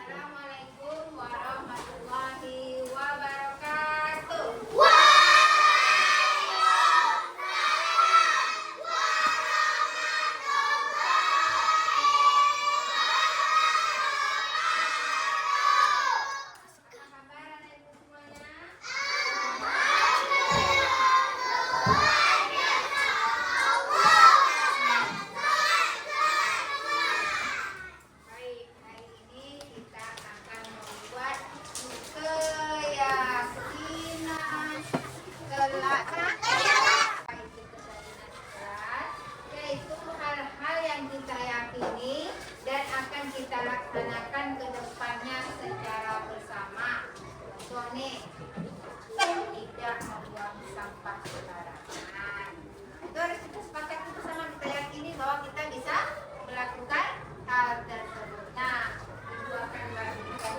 Assalamualaikum warahmatullahi wabarakatuh. Yaitu hal-hal yang kita yakini dan akan kita laksanakan ke depannya secara bersama. Contohnya, tidak membuang sampah sembarangan. Itu harus kita sepakati bersama, kita yakini bahwa kita bisa melakukan hal tersebut. Nah, Ibu akan berikan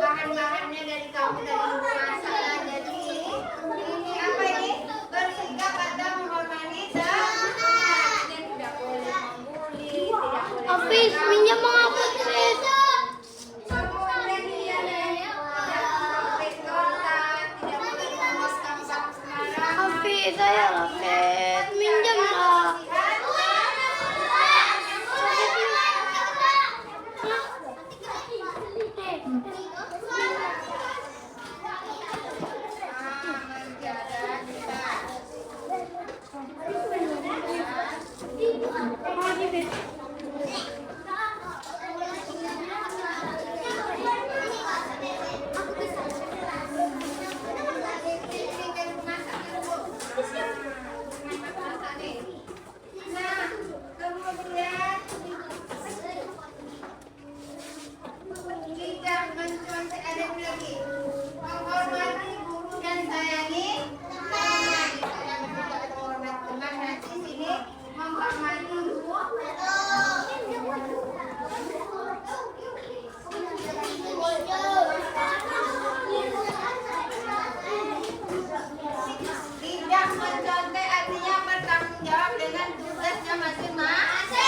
Bahan-bahannya dari kamu dari masalah. Jadi ini apa ini? Bersikap atau menghormati teman. Tidak boleh membuli, tidak boleh. Hafiz, minjam mengapa Hafiz? Kemudian dia tidak boleh kontak, tidak boleh menulis sampah sembarangan. Hafiz, saya Hafiz, minjam lah. Nah, kemudian tidak mencontek, ada lagi menghormati guru dan sayangi teman. Saya tidak menghormati teman, nanti sini menghormati guru. Tidak mencontek artinya bertanggung jawab dengan tugasnya masing-masing.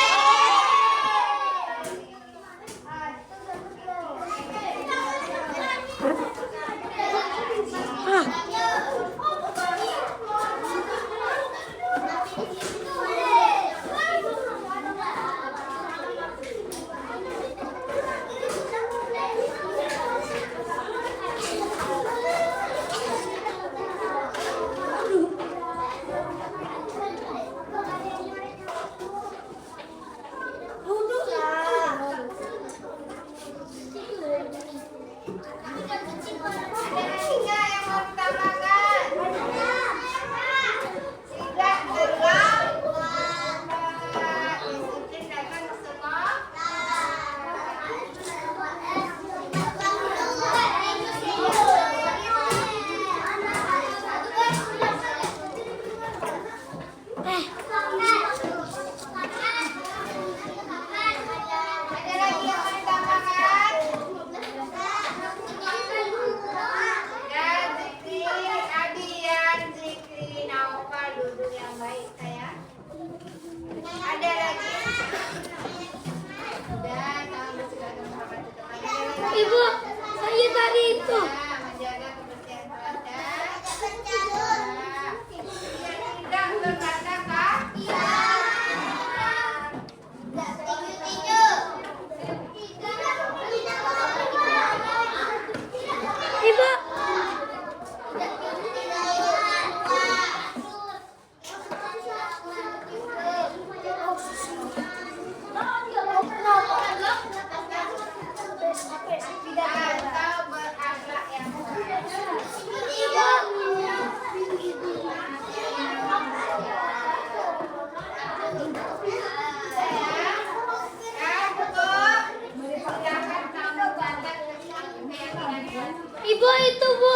Ibu, saya tadi itu. Menjaga kebersihan badan. Tidak berkata-kata. Ibu. Atau berakhlak yang baik. Ibu itu Bu.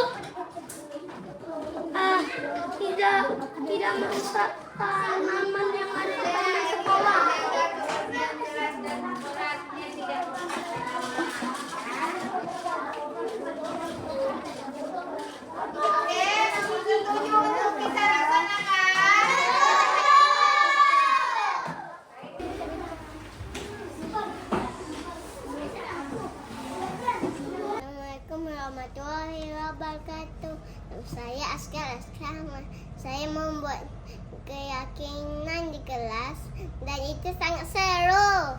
Tidak merusak tanaman yang ada di taman sekolah. Oke, kamu setuju untuk kita laksanakan? Assalamualaikum warahmatullahi wabarakatuh. Saya Askar Askrama. Saya membuat keyakinan di kelas dan itu sangat seru.